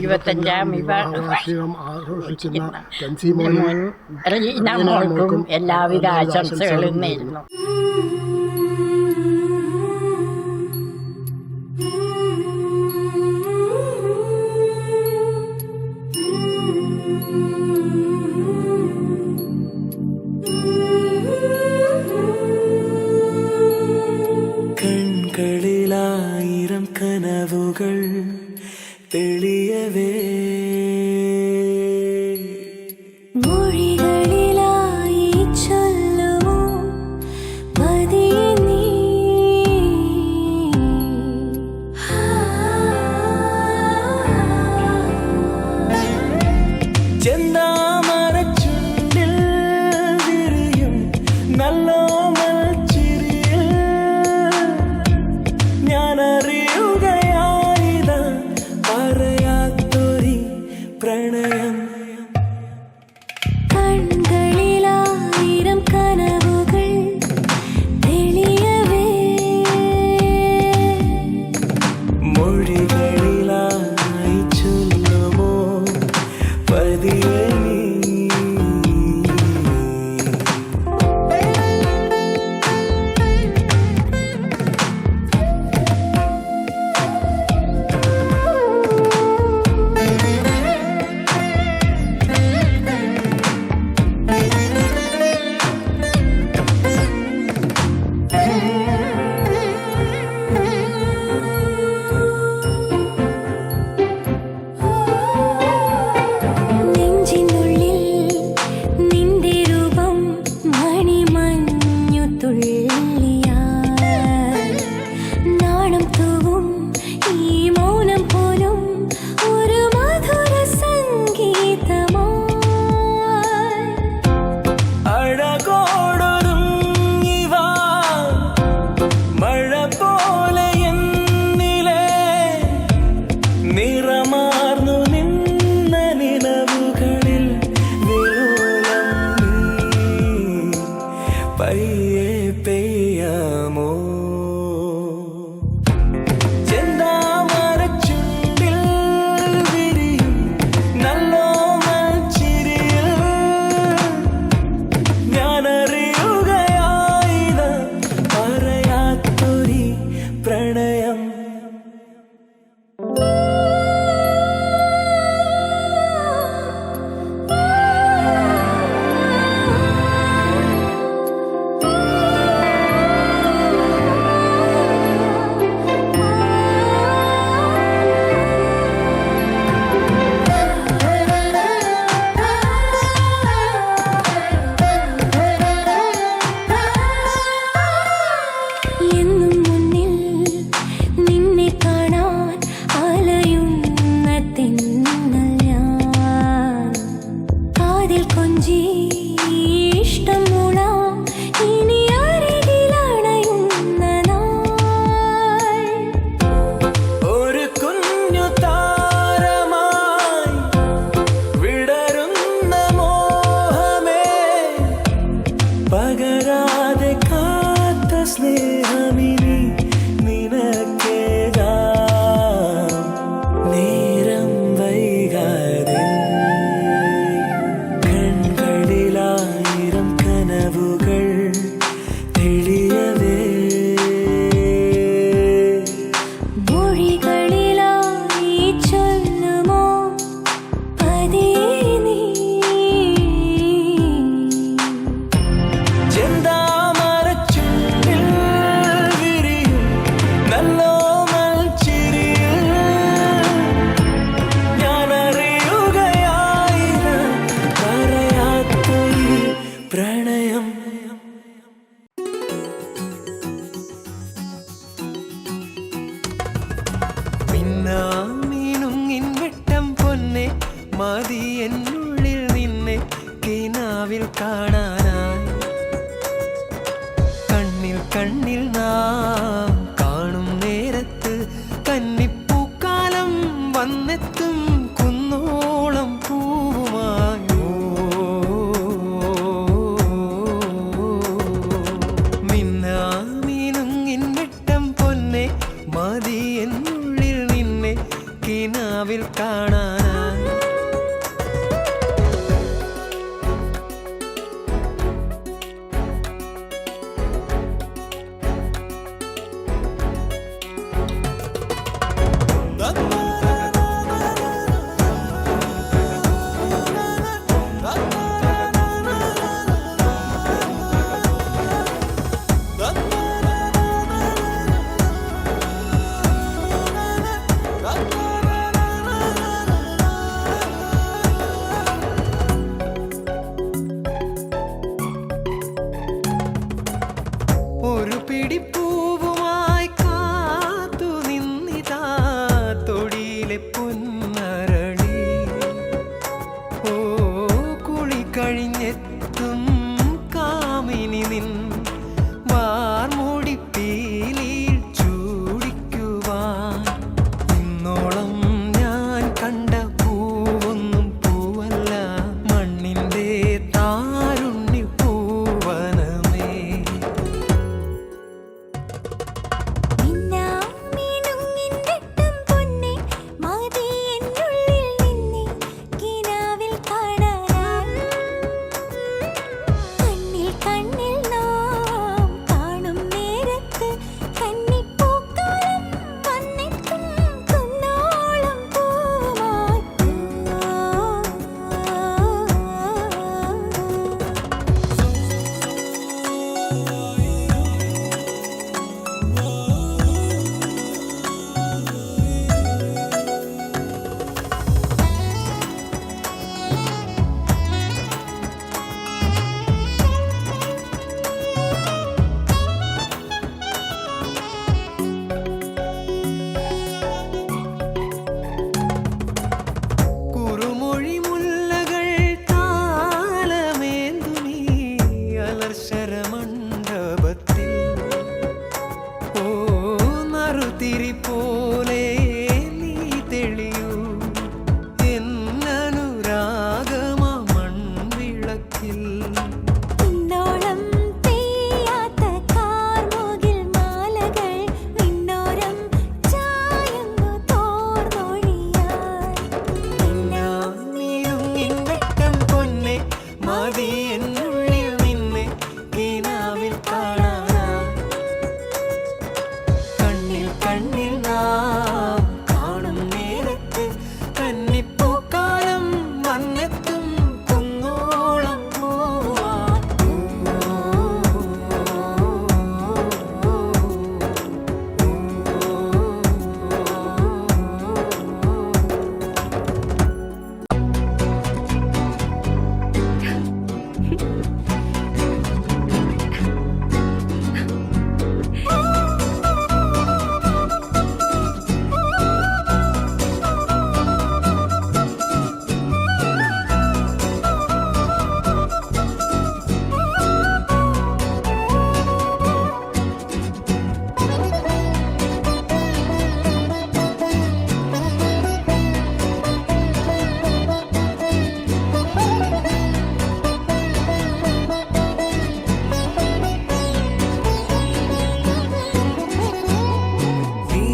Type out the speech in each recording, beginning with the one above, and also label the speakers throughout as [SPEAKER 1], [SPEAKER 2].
[SPEAKER 1] 25-ാം
[SPEAKER 2] വിവാഹവാർഷികം ആഘോഷിക്കുന്ന
[SPEAKER 1] മോൾക്കും എല്ലാവിധ ആശംസകളും നേരുന്നു.
[SPEAKER 3] കൺകളിലായിരം കനവുകൾ തെളിയവേ
[SPEAKER 4] മൊഴികളിലായി ചൊല്ലുമോ പതിയെ നീ
[SPEAKER 3] ചെന്താമരച്ചുണ്ടിൽ വിരിയും നല്ലോമൽ ചിരിയിൽ ഞാനറിയുകയായിത പറയാത്തൊരി പ്രണയം.
[SPEAKER 4] കൺകളിലായിരം കനവുകൾ തെളിയവേ
[SPEAKER 3] മൊഴികളിലായി ചൊല്ലുമോ പതിയെ നീ.
[SPEAKER 4] നെഞ്ചിനുള്ളിൽ നിന്റെ രൂപം മണിമഞ്ഞു തുള്ളിയാൽ നാണം തൂവും ഈ മൗനം പോലും ഒരു മധുര സംഗീതമായി.
[SPEAKER 3] അഴകോടൊരുങ്ങിവാ മഴ പോലെ എന്നിലെ നിറമാർന്നു നിന്ന നിലവുകളിൽ വിലോലം നീ പയ്യെ പെയ്യാമോ. ചെന്താമരച്ചുണ്ടിൽ വിരിയും നല്ലോമൽ ചിരിയിൽ ഞാനറിയുകയായിത പറയാത്തൊരി പ്രണയം.
[SPEAKER 4] എന്നും മുന്നിൽ നിന്നെ കാണാൻ അലയുന്ന തെന്നൽ ഞാൻ. കാതിൽ കൊഞ്ചി ഇഷ്ടം മൂളാം ഇനി അരികിലണയുന്ന നാൾ.
[SPEAKER 3] ഒരു കുഞ്ഞു താരമായി വിടരുന്ന മോഹമേ പകരാതെ കാത്ത സ്നേഹമിനി നിനക്കേകാം നേരം വൈകാതെ. കൺകളിലായിരം കനവുകൾ തെളിയവേ
[SPEAKER 4] മൊഴികളിലായി ചൊല്ലുമോ പതിയെ നീ
[SPEAKER 3] ചെന്താമരച്ചുണ്ടിൽ വിരിയും നല്ലോമൽ ചിരിയിൽ ഞാനറിയുകയായിത പറയാത്തൊരു പ്രണയം. മിന്നാമിനുങ്ങിൻ വെട്ടം പൊന്നെ മതി എന്നുള്ളിൽ നിന്നെ കിനാവിൽ കാണാനായി. കണ്ണിൽ കണ്ണിൽ നാം കാണും നേരത്ത് കന്നിപ്പൂക്കാലം വന്നെത്തും കുന്നോളം പൂവുമായോ. മിന്നാമിനുങ്ങിൻ വെട്ടം പൊന്നെ മതി എന്നുള്ളിൽ നിന്നെ കിനാവിൽ കാണാൻ വന്നെത്തും കാമിനി നിൻ വാർമുടിപ്പീലിൽ ചൂടിക്കുവാൻ ഇന്നോളം ഞാൻ കണ്ട പൂവൊന്നും പൂവല്ല മണ്ണിൻ്റെ താരുണ്യ പൂവനമേ.
[SPEAKER 4] മിന്നാമിനുങ്ങിൻവെട്ടം പൊന്നേ മതി എന്നുള്ളിൽ നിന്നെ കിനാവിൽ കാണാനായി. കണ്ണിൽ കണ്ണിൽ നാം കാണും നേരത്ത് കന്നിപ്പൂക്കാലം വന്നെത്തും കുന്നോളം പൂവുമായി.
[SPEAKER 3] കുറുമൊഴി മുല്ലകൾ താലമേന്തുമീ അലർശരമണ്ഡപത്തിൽ ഓ നറുതിരി പോലെ നീ തെളിയൂ എന്നനുരാഗമാ മൺവിളക്കിൽ.
[SPEAKER 4] ഇന്നോളം പെയ്യാത്ത കാർമുകിൽ മാലകൾ വിണ്ണോരം ചായുന്നു തോർന്നൊഴിയാൻ.
[SPEAKER 3] മിന്നാമിനുങ്ങിൻവെട്ടം പൊന്നേ മതി എന്നുള്ളിൽ നിന്നെ കിനാവിൽ കാണാനായി. കണ്ണിൽ കണ്ണിൽ നാം കാണും നേരത്ത് കന്നിപ്പൂക്കാലം വന്നെത്തും കുന്നോളം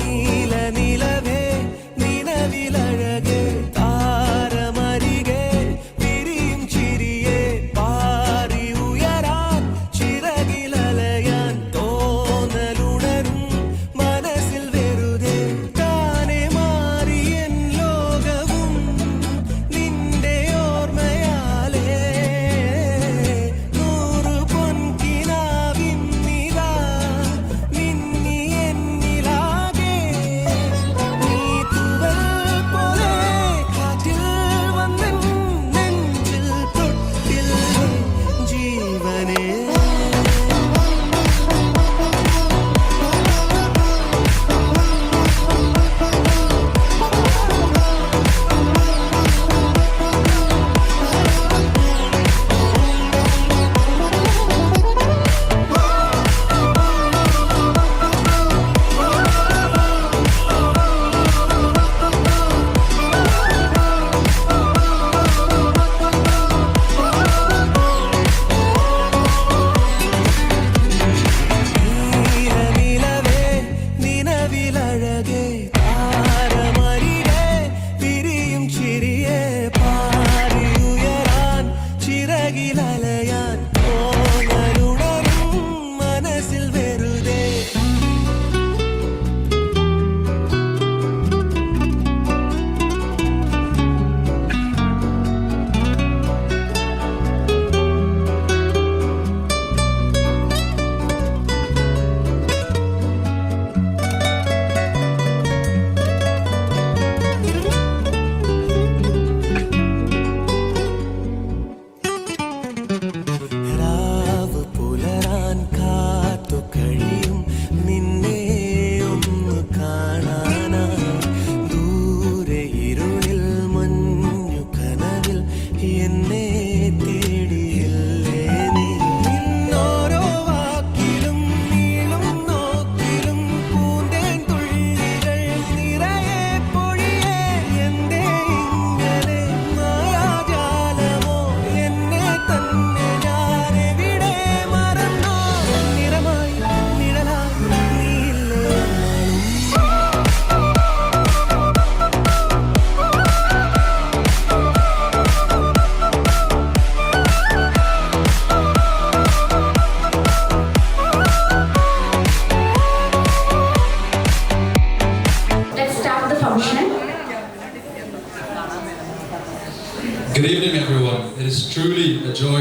[SPEAKER 3] നീലനിലവേ നിലവിലഴകേ താരമരികെ വിരിയും ചിരിയെ പാറി ഉയരാൻ ചിറകിലലയാൻ തോന്നലുണരും മനസ്സിൽ വെറുതെ താനെ മാറിയൻ ലോകവും നിന്റെ ഓർമ്മയാലേ. നൂറു പൊൻകിനാവിന്നിതാ മിന്നി എന്നിലാകെ. നീ തൂവൽ പോലെ കാറ്റിൽ വന്നെൻ നെഞ്ചിൽ തൊട്ടില്ലേ ജീവനേ. നീലനിലവേ നിലവിലഴകേ താരമരികെ വിരിയും ചിരിയെ പാറി ഉയരാൻ ചിറകിലലയാൻ തോന്നലുണരും മനസ്സിൽ വെറുതെ.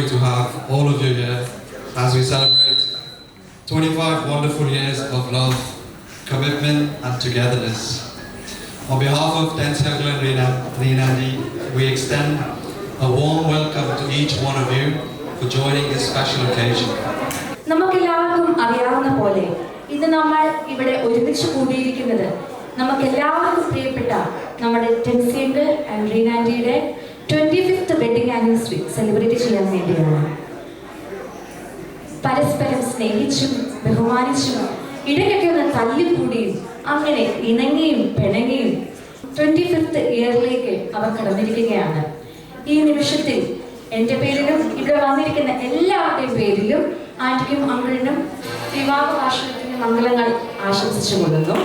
[SPEAKER 5] joy to have all of you here as we celebrate 25 wonderful years of love, commitment and togetherness. On behalf of Dan Circle and Reenandi, we extend a warm welcome to each one of you for joining this special occasion.
[SPEAKER 6] നമുക്കെല്ലാവർക്കും അറിയാവുന്ന പോലെ ഇന്ന് നമ്മൾ ഇവിടെ ഒരുമിച്ച് കൂടിയിരിക്കുന്നത് നമുക്കെല്ലാവർക്കും പ്രിയപ്പെട്ട നമ്മുടെ ടെൻസിയങ്കിൾ ആൻഡ് റീനാൻഡിയുടെ 25th വെഡിങ് ആനിവേഴ്സറി സെലിബ്രേറ്റ് ചെയ്യാൻ വേണ്ടിയാണ്. പരസ്പരം സ്നേഹിച്ചും ബഹുമാനിച്ചും ഇടയ്ക്കൊക്കെ ഒന്ന് തല്ലിക്കൂടിയും അങ്ങനെ ഇണങ്ങിയും പിണങ്ങിയും 25th ഇയറിലേക്ക് അവർ കടന്നിരിക്കുകയാണ്. ഈ നിമിഷത്തിൽ എൻ്റെ പേരിലും ഇവിടെ വന്നിരിക്കുന്ന എല്ലാവരുടെയും പേരിലും ആന്റിക്കും അങ്കിളിനും വിവാഹ വാർഷികത്തിന് മംഗളങ്ങൾ ആശംസിച്ചു കൊള്ളുന്നു.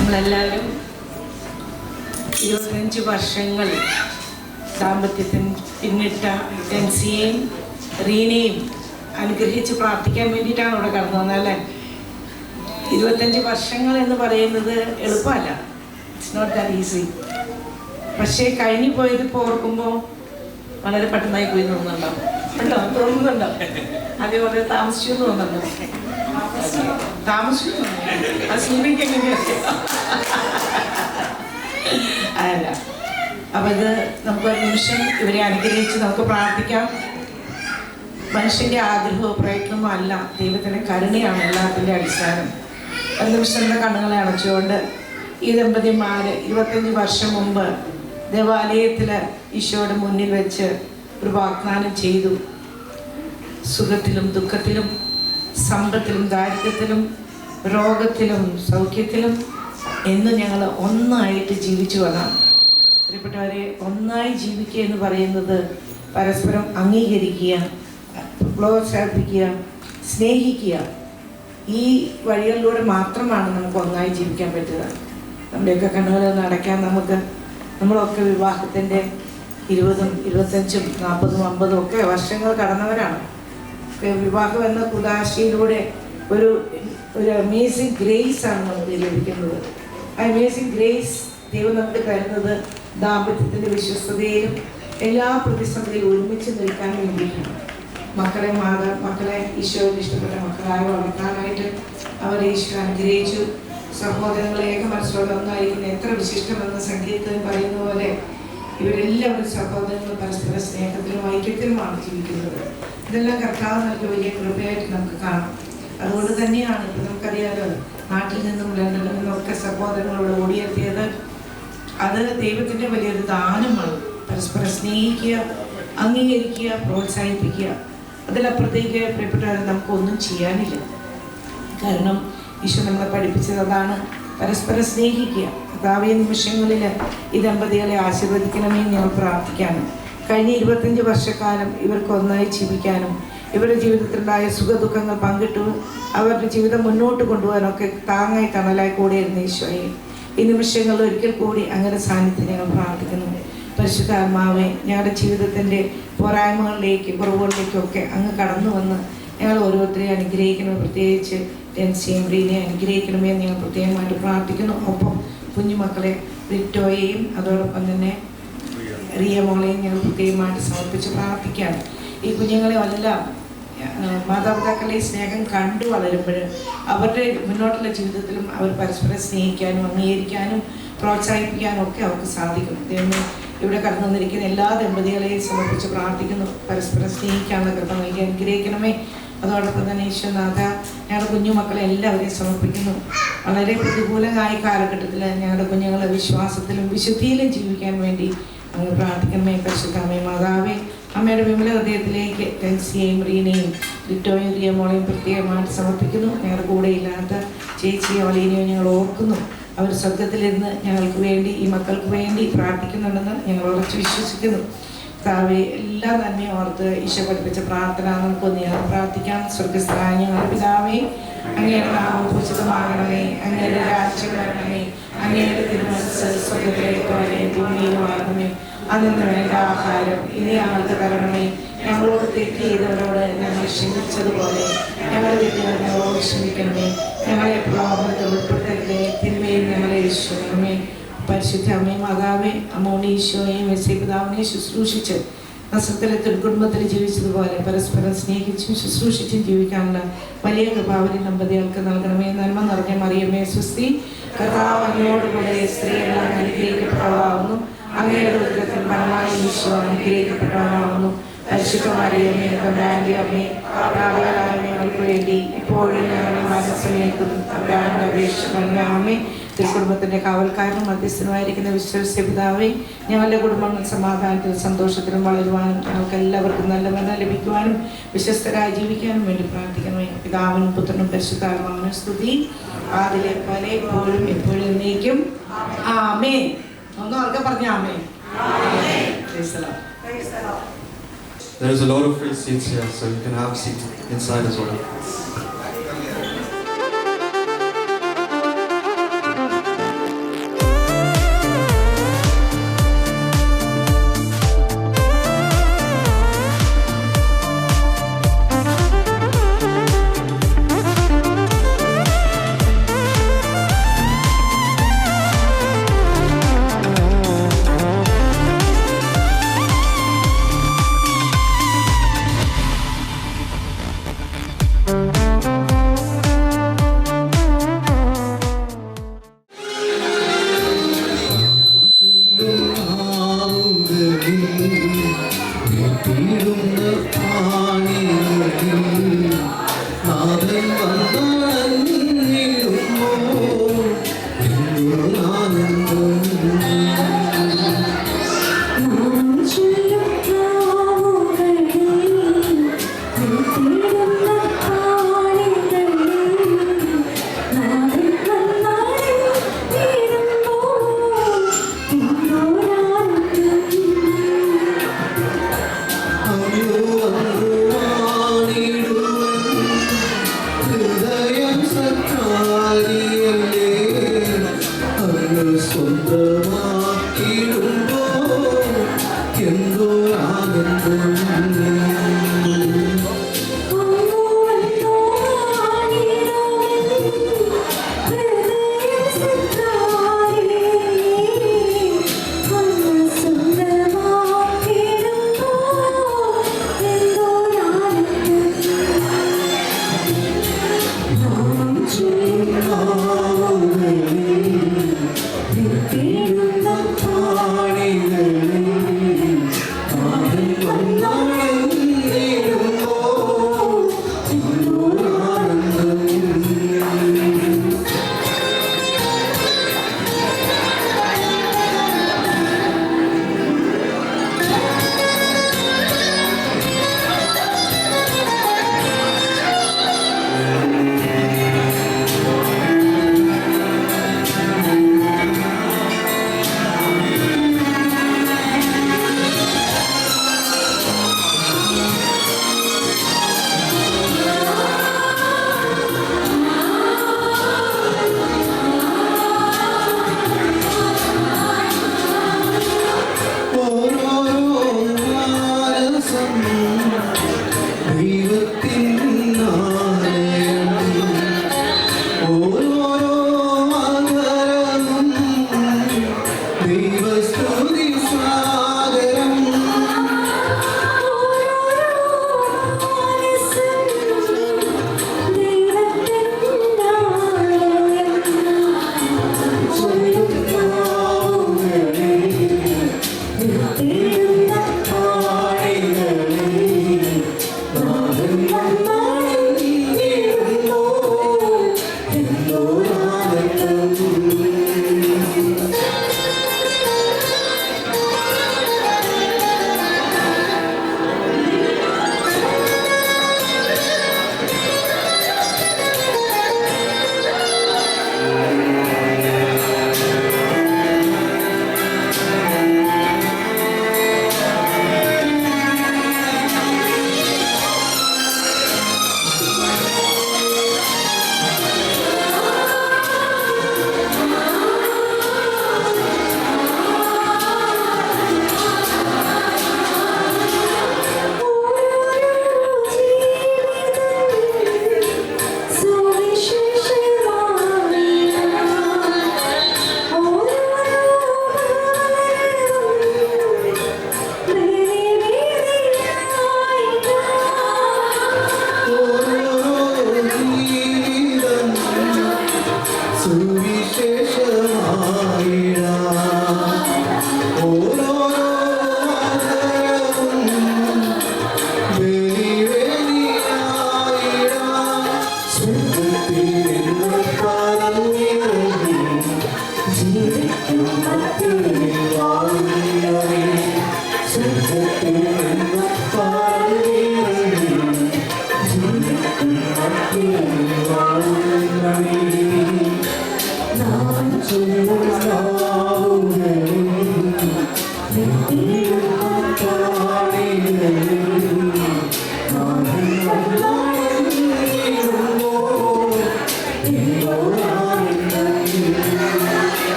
[SPEAKER 7] നമ്മളെല്ലാവരും 25 വർഷങ്ങൾ ദാമ്പത്യത്തിന് പിന്നിട്ട ടെൻസിയെയും റീനയും അനുഗ്രഹിച്ച് പ്രാർത്ഥിക്കാൻ വേണ്ടിയിട്ടാണ് ഇവിടെ കടന്നു വന്നത് അല്ലേ. 25 വർഷങ്ങൾ എന്ന് പറയുന്നത് എളുപ്പമല്ല, ഇറ്റ്സ് നോട്ട് ദാറ്റ് ഈസി. പക്ഷേ കഴിഞ്ഞു പോയത് ഇപ്പോൾ ഓർക്കുമ്പോൾ വളരെ പെട്ടെന്നായി പോയി തോന്നുന്നുണ്ടോ? അതേപോലെ താമസിച്ചു എന്ന് തോന്നുന്നുണ്ടോ? താമസിച്ചു അല്ല. അപ്പം ഇത് നമുക്കൊരു നിമിഷം ഇവരെ അനുഗ്രഹിച്ച് നമുക്ക് പ്രാർത്ഥിക്കാം. മനുഷ്യൻ്റെ ആഗ്രഹവും പ്രയത്നമോ അല്ല, ദൈവത്തിൻ്റെ കരുണയാണ് എല്ലാത്തിൻ്റെ അടിസ്ഥാനം. ഒരു നിമിഷം നമ്മുടെ കണ്ണുകളെ അടച്ചുകൊണ്ട് ഈ ദമ്പതിമാർ 25 വർഷം മുമ്പ് ദേവാലയത്തിൽ ഈശോയുടെ മുന്നിൽ വെച്ച് ഒരു വാഗ്ദാനം ചെയ്തു. സുഖത്തിലും ദുഃഖത്തിലും സമ്പത്തിലും ദാരിദ്ര്യത്തിലും രോഗത്തിലും സൗഖ്യത്തിലും എന്ന് ഞങ്ങൾ ഒന്നായിട്ട് ജീവിച്ചു വന്നാണ്. പ്രിയപ്പെട്ടവരെ, ഒന്നായി ജീവിക്കുക എന്ന് പറയുന്നത് പരസ്പരം അംഗീകരിക്കുക, പ്രോത്സാഹിപ്പിക്കുക, സ്നേഹിക്കുക. ഈ വഴികളിലൂടെ മാത്രമാണ് നമുക്ക് ഒന്നായി ജീവിക്കാൻ പറ്റുക. നമ്മുടെയൊക്കെ കണ്ണുകളൊന്ന് അടയ്ക്കാൻ നമ്മളൊക്കെ വിവാഹത്തിൻ്റെ 20ഉം 25ഉം 40ഉം 50ഉം ഒക്കെ വർഷങ്ങൾ കടന്നവരാണ്. വിവാഹം എന്ന കുദാശയിലൂടെ ഒരു അമേസിങ് ഗ്രേസ് ആണ് നമുക്ക് ലഭിക്കുന്നത്. ആ അമേസിങ് ഗ്രേസ് ദൈവം നമുക്ക് തരുന്നത് ദാമ്പത്യത്തിൻ്റെ വിശ്വസ്തതയിലും എല്ലാ പ്രതിസന്ധിയിലും ഒരുമിച്ച് നിൽക്കാൻ വേണ്ടിയിട്ടാണ്. മക്കളെ ഈശോയുടെ ഇഷ്ടപ്പെട്ട മക്കളായി വളർത്താനായിട്ട് അവരെ ഈശോ അനുഗ്രഹിച്ചു. സഹോദരങ്ങളെ ഏകമനസ്സോടെ ഒന്നായിരിക്കുന്ന എത്ര വിശിഷ്ടമെന്ന് സംഗീതത്തിൽ പറയുന്ന പോലെ ഇവരെല്ലാവരും സഹോദരങ്ങൾ പരസ്പര സ്നേഹത്തിലും ഐക്യത്തിലുമാണ് ജീവിക്കുന്നത്. ഇതെല്ലാം കർത്താവ് നൽകിയ വലിയ കൃപയായിട്ട് നമുക്ക് കാണാം. അതുകൊണ്ട് തന്നെയാണ് ഇപ്പം നമുക്കറിയാലോ, നാട്ടിൽ നിന്നും ലണ്ടനിൽ നിന്നൊക്കെ സഹോദരങ്ങളോട് ഓടിയെത്തിയത്. അത് ദൈവത്തിൻ്റെ വലിയൊരു ദാനമാണ്. പരസ്പരം സ്നേഹിക്കുക, അംഗീകരിക്കുക, പ്രോത്സാഹിപ്പിക്കുക. അതിലപ്പുറത്തേക്ക് പ്രിയപ്പെട്ടവരെ നമുക്കൊന്നും ചെയ്യാനില്ല. കാരണം ഈശോ നമ്മളെ പഠിപ്പിച്ചത് അതാണ്, പരസ്പരം സ്നേഹിക്കുക. കർത്താവേ, നിമിഷങ്ങളിൽ ഈ ദമ്പതികളെ ആശീർവദിക്കണമേ ഞങ്ങൾ പ്രാർത്ഥിക്കാനും കഴിഞ്ഞ 25 വർഷക്കാലം ഇവർക്ക് ഒന്നായി ജീവിക്കാനും ഇവരുടെ ജീവിതത്തിലുണ്ടായ സുഖദുഃഖങ്ങൾ പങ്കിട്ടു അവരുടെ ജീവിതം മുന്നോട്ട് കൊണ്ടുപോകാനൊക്കെ താങ്ങായി തണലായി കൂടെയിരുന്ന ഈശോയെ, ഈ നിമിഷങ്ങളിൽ ഒരിക്കൽ കൂടി അങ്ങനെ സാന്നിധ്യം ഞങ്ങൾ പ്രാർത്ഥിക്കുന്നു. പരിശുദ്ധാത്മാവേ, ഞങ്ങളുടെ ജീവിതത്തിൻ്റെ പോരായ്മകളിലേക്കും കുറവുകളിലേക്കൊക്കെ അങ്ങ് കടന്നു വന്ന് ഞങ്ങൾ ഓരോരുത്തരെയും അനുഗ്രഹിക്കണം. പ്രത്യേകിച്ച് ടെൻസിയെയും റീനയെ അനുഗ്രഹിക്കണമേ എന്ന് ഞങ്ങൾ പ്രത്യേകമായിട്ട് പ്രാർത്ഥിക്കുന്നു. ഒപ്പം കുഞ്ഞുമക്കളെ റിറ്റോയെയും അതോടൊപ്പം തന്നെ റിയ മോളെയും ഞങ്ങൾ പ്രത്യേകമായിട്ട് സമർപ്പിച്ച് പ്രാർത്ഥിക്കുകയാണ്. ഈ കുഞ്ഞുങ്ങളെ എല്ലാം മാതാപിതാക്കളുടെ സ്നേഹം കണ്ടു വളരുമ്പോൾ അവരുടെ മുന്നോട്ടുള്ള ജീവിതത്തിലും അവർ പരസ്പരം സ്നേഹിക്കാനും അംഗീകരിക്കാനും പ്രോത്സാഹിപ്പിക്കാനും ഒക്കെ അവർക്ക് സാധിക്കും. ദൈവമേ, ഇവിടെ കടന്നു വന്നിരിക്കുന്ന എല്ലാ ദമ്പതികളെയും സമർപ്പിച്ച് പ്രാർത്ഥിക്കുന്നു. പരസ്പരം സ്നേഹിക്കാനുള്ള കൃപ നൽകി അനുഗ്രഹിക്കണമേ. അതോടൊപ്പം തന്നെ ഈശ്വരനാഥ, ഞങ്ങളുടെ കുഞ്ഞുമക്കളെ എല്ലാവരെയും സമർപ്പിക്കുന്നു. വളരെ പ്രതികൂലമായ കാലഘട്ടത്തിൽ ഞങ്ങളുടെ കുഞ്ഞുങ്ങളെ വിശ്വാസത്തിലും വിശുദ്ധിയിലും ജീവിക്കാൻ വേണ്ടി അങ്ങ് പ്രാർത്ഥിക്കണമേ. പരിശുദ്ധമേ മാതാവേ, അമ്മയുടെ വിമല ഹൃദയത്തിലേക്ക് ടെൻസിയെയും റീനയും ലിറ്റോയും റിയ മോളെയും പ്രത്യേകമായിട്ട് സമർപ്പിക്കുന്നു. ഞങ്ങളുടെ കൂടെ ഇല്ലാത്ത ചേച്ചിയും അവളീനെയും ഞങ്ങൾ ഓർക്കുന്നു. അവർ സ്വർഗത്തിലിരുന്ന് ഞങ്ങൾക്ക് വേണ്ടി, ഈ മക്കൾക്ക് വേണ്ടി പ്രാർത്ഥിക്കുന്നുണ്ടെന്ന് ഞങ്ങൾ ഉറച്ച് വിശ്വസിക്കുന്നു. കർത്താവേ, എല്ലാ നന്മയും ഓർത്ത് ഈശോ പഠിപ്പിച്ച പ്രാർത്ഥന നമുക്കൊന്ന് പ്രാർത്ഥിക്കാം. സ്വർഗസ്ഥനായ ഞങ്ങളുടെ പിതാവേ, അങ്ങയുടെ നാമം പൂജിതമാകണമേ, അങ്ങയുടെ രാജ്യം വരണമേ, അങ്ങയുടെ തിരുമനസ്സ് സ്വർഗ്ഗത്തിലെ പോലെ ഭൂമിയിലുമാകണമേ. അന്നു വേണ്ട ആഹാരം ഇനി ഞങ്ങൾക്ക് തരണമേ. ഞങ്ങളോട് തെറ്റ് ചെയ്തവരോട് ഞങ്ങൾ ക്ഷമിച്ചതുപോലെ ഞങ്ങളുടെ തെറ്റുകൾ ഞങ്ങളോട് ക്ഷമിക്കണമേ. ഞങ്ങളെ പ്രലോഭനത്തിൽ ഉൾപ്പെടുത്തരുതേ, തിന്മയിൽ ഞങ്ങളെ രക്ഷിക്കണമേ. പരിശുദ്ധ അമ്മേ മാതാവേ, അമ്മോടെ ഈശോയെയും പിതാവിനെ ശുശ്രൂഷിച്ച് നസ്രത്തിലെ കുടുംബത്തിൽ ജീവിച്ചതുപോലെ പരസ്പരം സ്നേഹിച്ചും ശുശ്രൂഷിച്ചും ജീവിക്കാനുള്ള വലിയ കൃപാവലി ദമ്പതികൾക്ക് നൽകണമേ. നന്മ നിറഞ്ഞ മറിയമേ സ്വസ്തി, കർത്താവ് അങ്ങയോടുകൂടെ സ്ത്രീയെല്ലാം അനുഗ്രഹിക്കപ്പെട്ടവളാവുന്നു. അങ്ങയുടെ ഉദരത്തിൽ ഫലമായി ഈശോ അനുഗ്രഹിക്കപ്പെട്ടവനാവുന്നു. പരിശുദ്ധ മറിയമേ തമ്പുരാന്റെ അമ്മേ, പാപികളായ ഞങ്ങൾക്ക് വേണ്ടി ഇപ്പോഴും ഞങ്ങളുടെ മരണസമയത്തും തമ്പുരാന്റെ അപേക്ഷിക്കണമേ. ആമേ. തിരുക്കുടുംബത്തിന്റെ കാവൽക്കാരനും മധ്യസ്ഥനുമായിരിക്കുന്ന വിശ്വസ്യ പിതാവേ, ഞങ്ങളുടെ കുടുംബങ്ങൾ സമാധാനത്തിലും സന്തോഷത്തിലും വളരുവാനും ഞങ്ങൾക്ക് എല്ലാവർക്കും നല്ല മരണം ലഭിക്കുവാനും വിശ്വസ്തരായി ജീവിക്കാനും വേണ്ടി പ്രാർത്ഥിക്കണമേ. പിതാവിനും പുത്രനും പരിശുദ്ധാത്മാവിനും സ്തുതി, ആദിലെ പോലെ എപ്പോഴും എപ്പോഴും എന്നേക്കും. ആമേൻ. ഒന്ന് ഉറക്കെ പറഞ്ഞ ആമേൻ.
[SPEAKER 5] There's a lot of free seats here, so you can have a seat inside as well.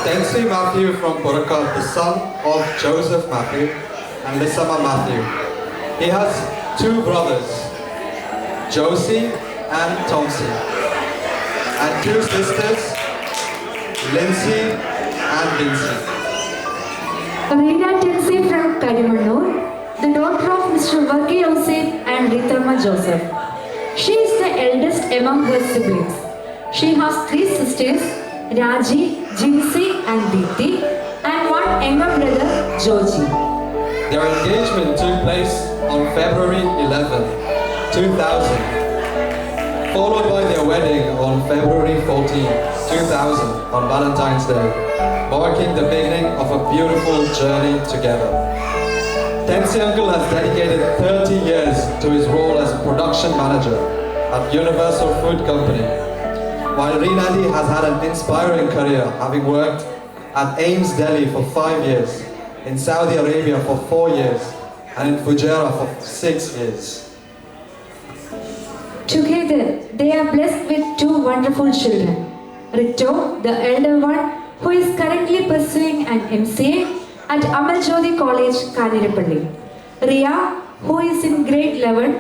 [SPEAKER 5] Tensley Matthew from Burakat, the son of Joseph Matthew and Lissama Matthew. He has two brothers, Josie and Tomsy, and two sisters, Lindsay and Lindsay.
[SPEAKER 6] Reena Tensley from Karimannur, the daughter of Mr. Varki Joseph and Rithamma Joseph. She is the eldest among her siblings. She has three sisters, Raji, Jinsi and Deepthi, and one younger brother, Joji.
[SPEAKER 5] Their engagement took place on February 11, 2000, followed by their wedding on February 14, 2000 on Valentine's Day, marking the beginning of a beautiful journey together. Tensi uncle has dedicated 30 years to his role as a production manager at Universal Food Company, while Reenandi has had an inspiring career, having worked at Ames Delhi for 5 years, in Saudi Arabia for 4 years, and in Fujairah for 6 years.
[SPEAKER 6] Together, they are blessed with two wonderful children. Rito, the elder one, who is currently pursuing an MCA at Amal Jyoti College, Kadirapalli. Ria, who is in grade 11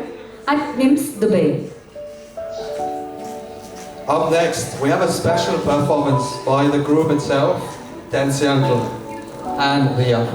[SPEAKER 6] at NIMS, Dubai.
[SPEAKER 5] Up next, we have a special performance by the group itself, Tensi uncle and Ria.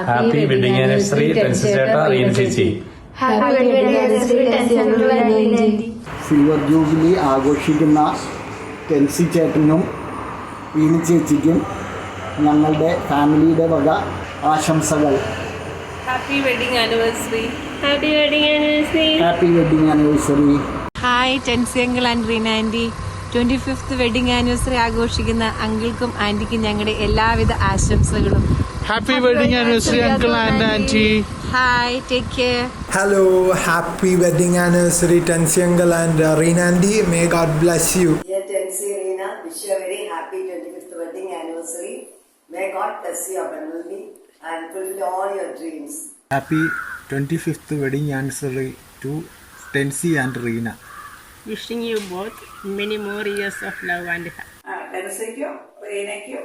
[SPEAKER 8] Happy wedding anniversary Tensi ചേട്ടാ, റീന ചേച്ചി.
[SPEAKER 9] Silver jubilee ആഘോഷിക്കുന്ന ടെൻസി ചേട്ടനും റീന ചേച്ചിക്കും ഞങ്ങളുടെ ഫാമിലിയുടെ വക ആശംസകൾ.
[SPEAKER 10] Happy wedding anniversary.
[SPEAKER 9] Happy wedding anniversary.
[SPEAKER 10] Hi Tensi uncle and Reena aunty. 25th wedding anniversary ആഘോഷിക്കുന്ന അങ്കിൾക്കും ആൻറ്റിക്കും ഞങ്ങളുടെ എല്ലാവിധ ആശംസകളും.
[SPEAKER 11] Happy wedding anniversary uncle and aunty.
[SPEAKER 10] Hi, take care.
[SPEAKER 12] Hello, happy wedding anniversary Tensi uncle and Reena aunty. May God bless you.
[SPEAKER 13] Dear Tensi, Reena, wish you a very happy 25th wedding anniversary. May God bless you abundantly and fulfill all your dreams.
[SPEAKER 12] Happy 25th wedding anniversary to Tensi and Reena.
[SPEAKER 1] Wishing you both many more years of love and happiness.
[SPEAKER 7] ടെൻസിക്കും റീനയ്ക്കും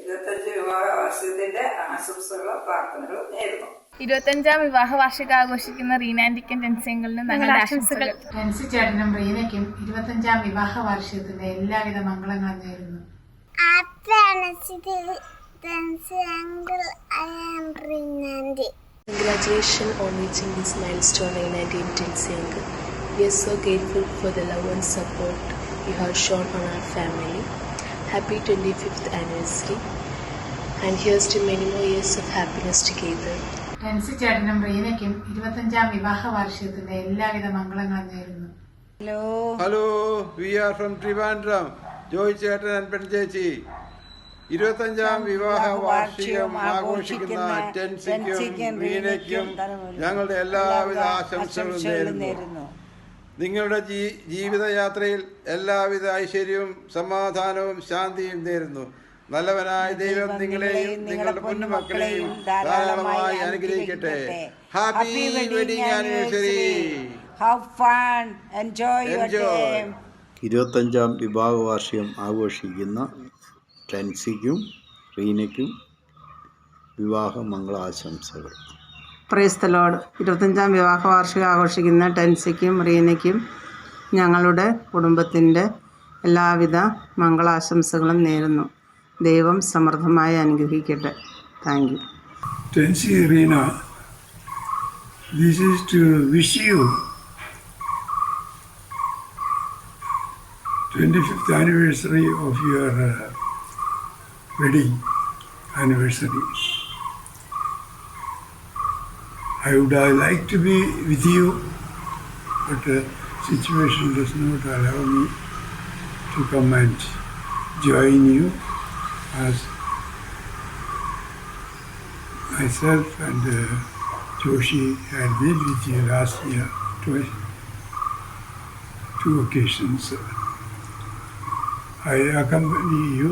[SPEAKER 7] 25 വിവാഹ വാർഷികത്തിന്റെ ആശംസകളും പ്രാർത്ഥനകളും നേരുന്നു.
[SPEAKER 14] 25ാം വിവാഹ വാർഷികം ആഘോഷിക്കുന്ന റീനാൻഡിക്കും ടെൻസിയങ്കളിനും ഞങ്ങളുടെ ആശംസകൾ.
[SPEAKER 15] ടെൻസി ചേട്ടനും റീനയ്ക്കും 25ാം വിവാഹ വാർഷികത്തിന്റെ എല്ലാവിധ മംഗളങ്ങളും നേരുന്നു.
[SPEAKER 16] Congratulations on reaching this milestone, Reenandy and Tensi uncle. We are so grateful for the love and support you have shown on our family. Happy 25th anniversary, and here's to many more years of happiness together.
[SPEAKER 15] ടെൻസി ചേട്ടനും റീനയ്ക്കും 25ാം വിവാഹ വാർഷികത്തിന്റെ എല്ലാവിധ മംഗളങ്ങളും നേരുന്നു.
[SPEAKER 17] Hello, we are from Trivandrum. Joy ചേട്ടൻ and പെൺചേച്ചി 25ാം വിവാഹ വാർഷികം ആഘോഷിക്കുന്ന ടെൻസിക്കും റീനയ്ക്കും ഞങ്ങളുടെ എല്ലാവിധ ആശംസകളും നേരുന്നു. നിങ്ങളുടെ ജീവിതയാത്രയിൽ എല്ലാവിധ ഐശ്വര്യവും സമാധാനവും ശാന്തിയും നേരുന്നു. നല്ലവനായ ദൈവം നിങ്ങളെയും നിങ്ങളുടെ പൊന്നുമക്കളെയും ധാരാളമായി അനുഗ്രഹിക്കട്ടെ. Happy wedding anniversary.
[SPEAKER 18] Have fun. Enjoy your day.
[SPEAKER 9] 25ാം വിവാഹ വാർഷികം ആഘോഷിക്കുന്ന ടെൻസിക്കും റീനയ്ക്കും വിവാഹ മംഗളാശംസകൾ.
[SPEAKER 7] Praise the Lord. 25ാം വിവാഹ വാർഷികം ആഘോഷിക്കുന്ന ടെൻസിക്കും റീനയ്ക്കും ഞങ്ങളുടെ കുടുംബത്തിൻ്റെ എല്ലാവിധ മംഗളാശംസകളും നേരുന്നു. ദൈവം സമൃദ്ധമായി അനുഗ്രഹിക്കട്ടെ. Thank you.
[SPEAKER 2] Tensi Reena, this is to wish you 25th anniversary of your wedding anniversary. I would like to be with you, but the situation does not allow me to come and join you, as myself and Joshi had been with you last year, two occasions. I accompany you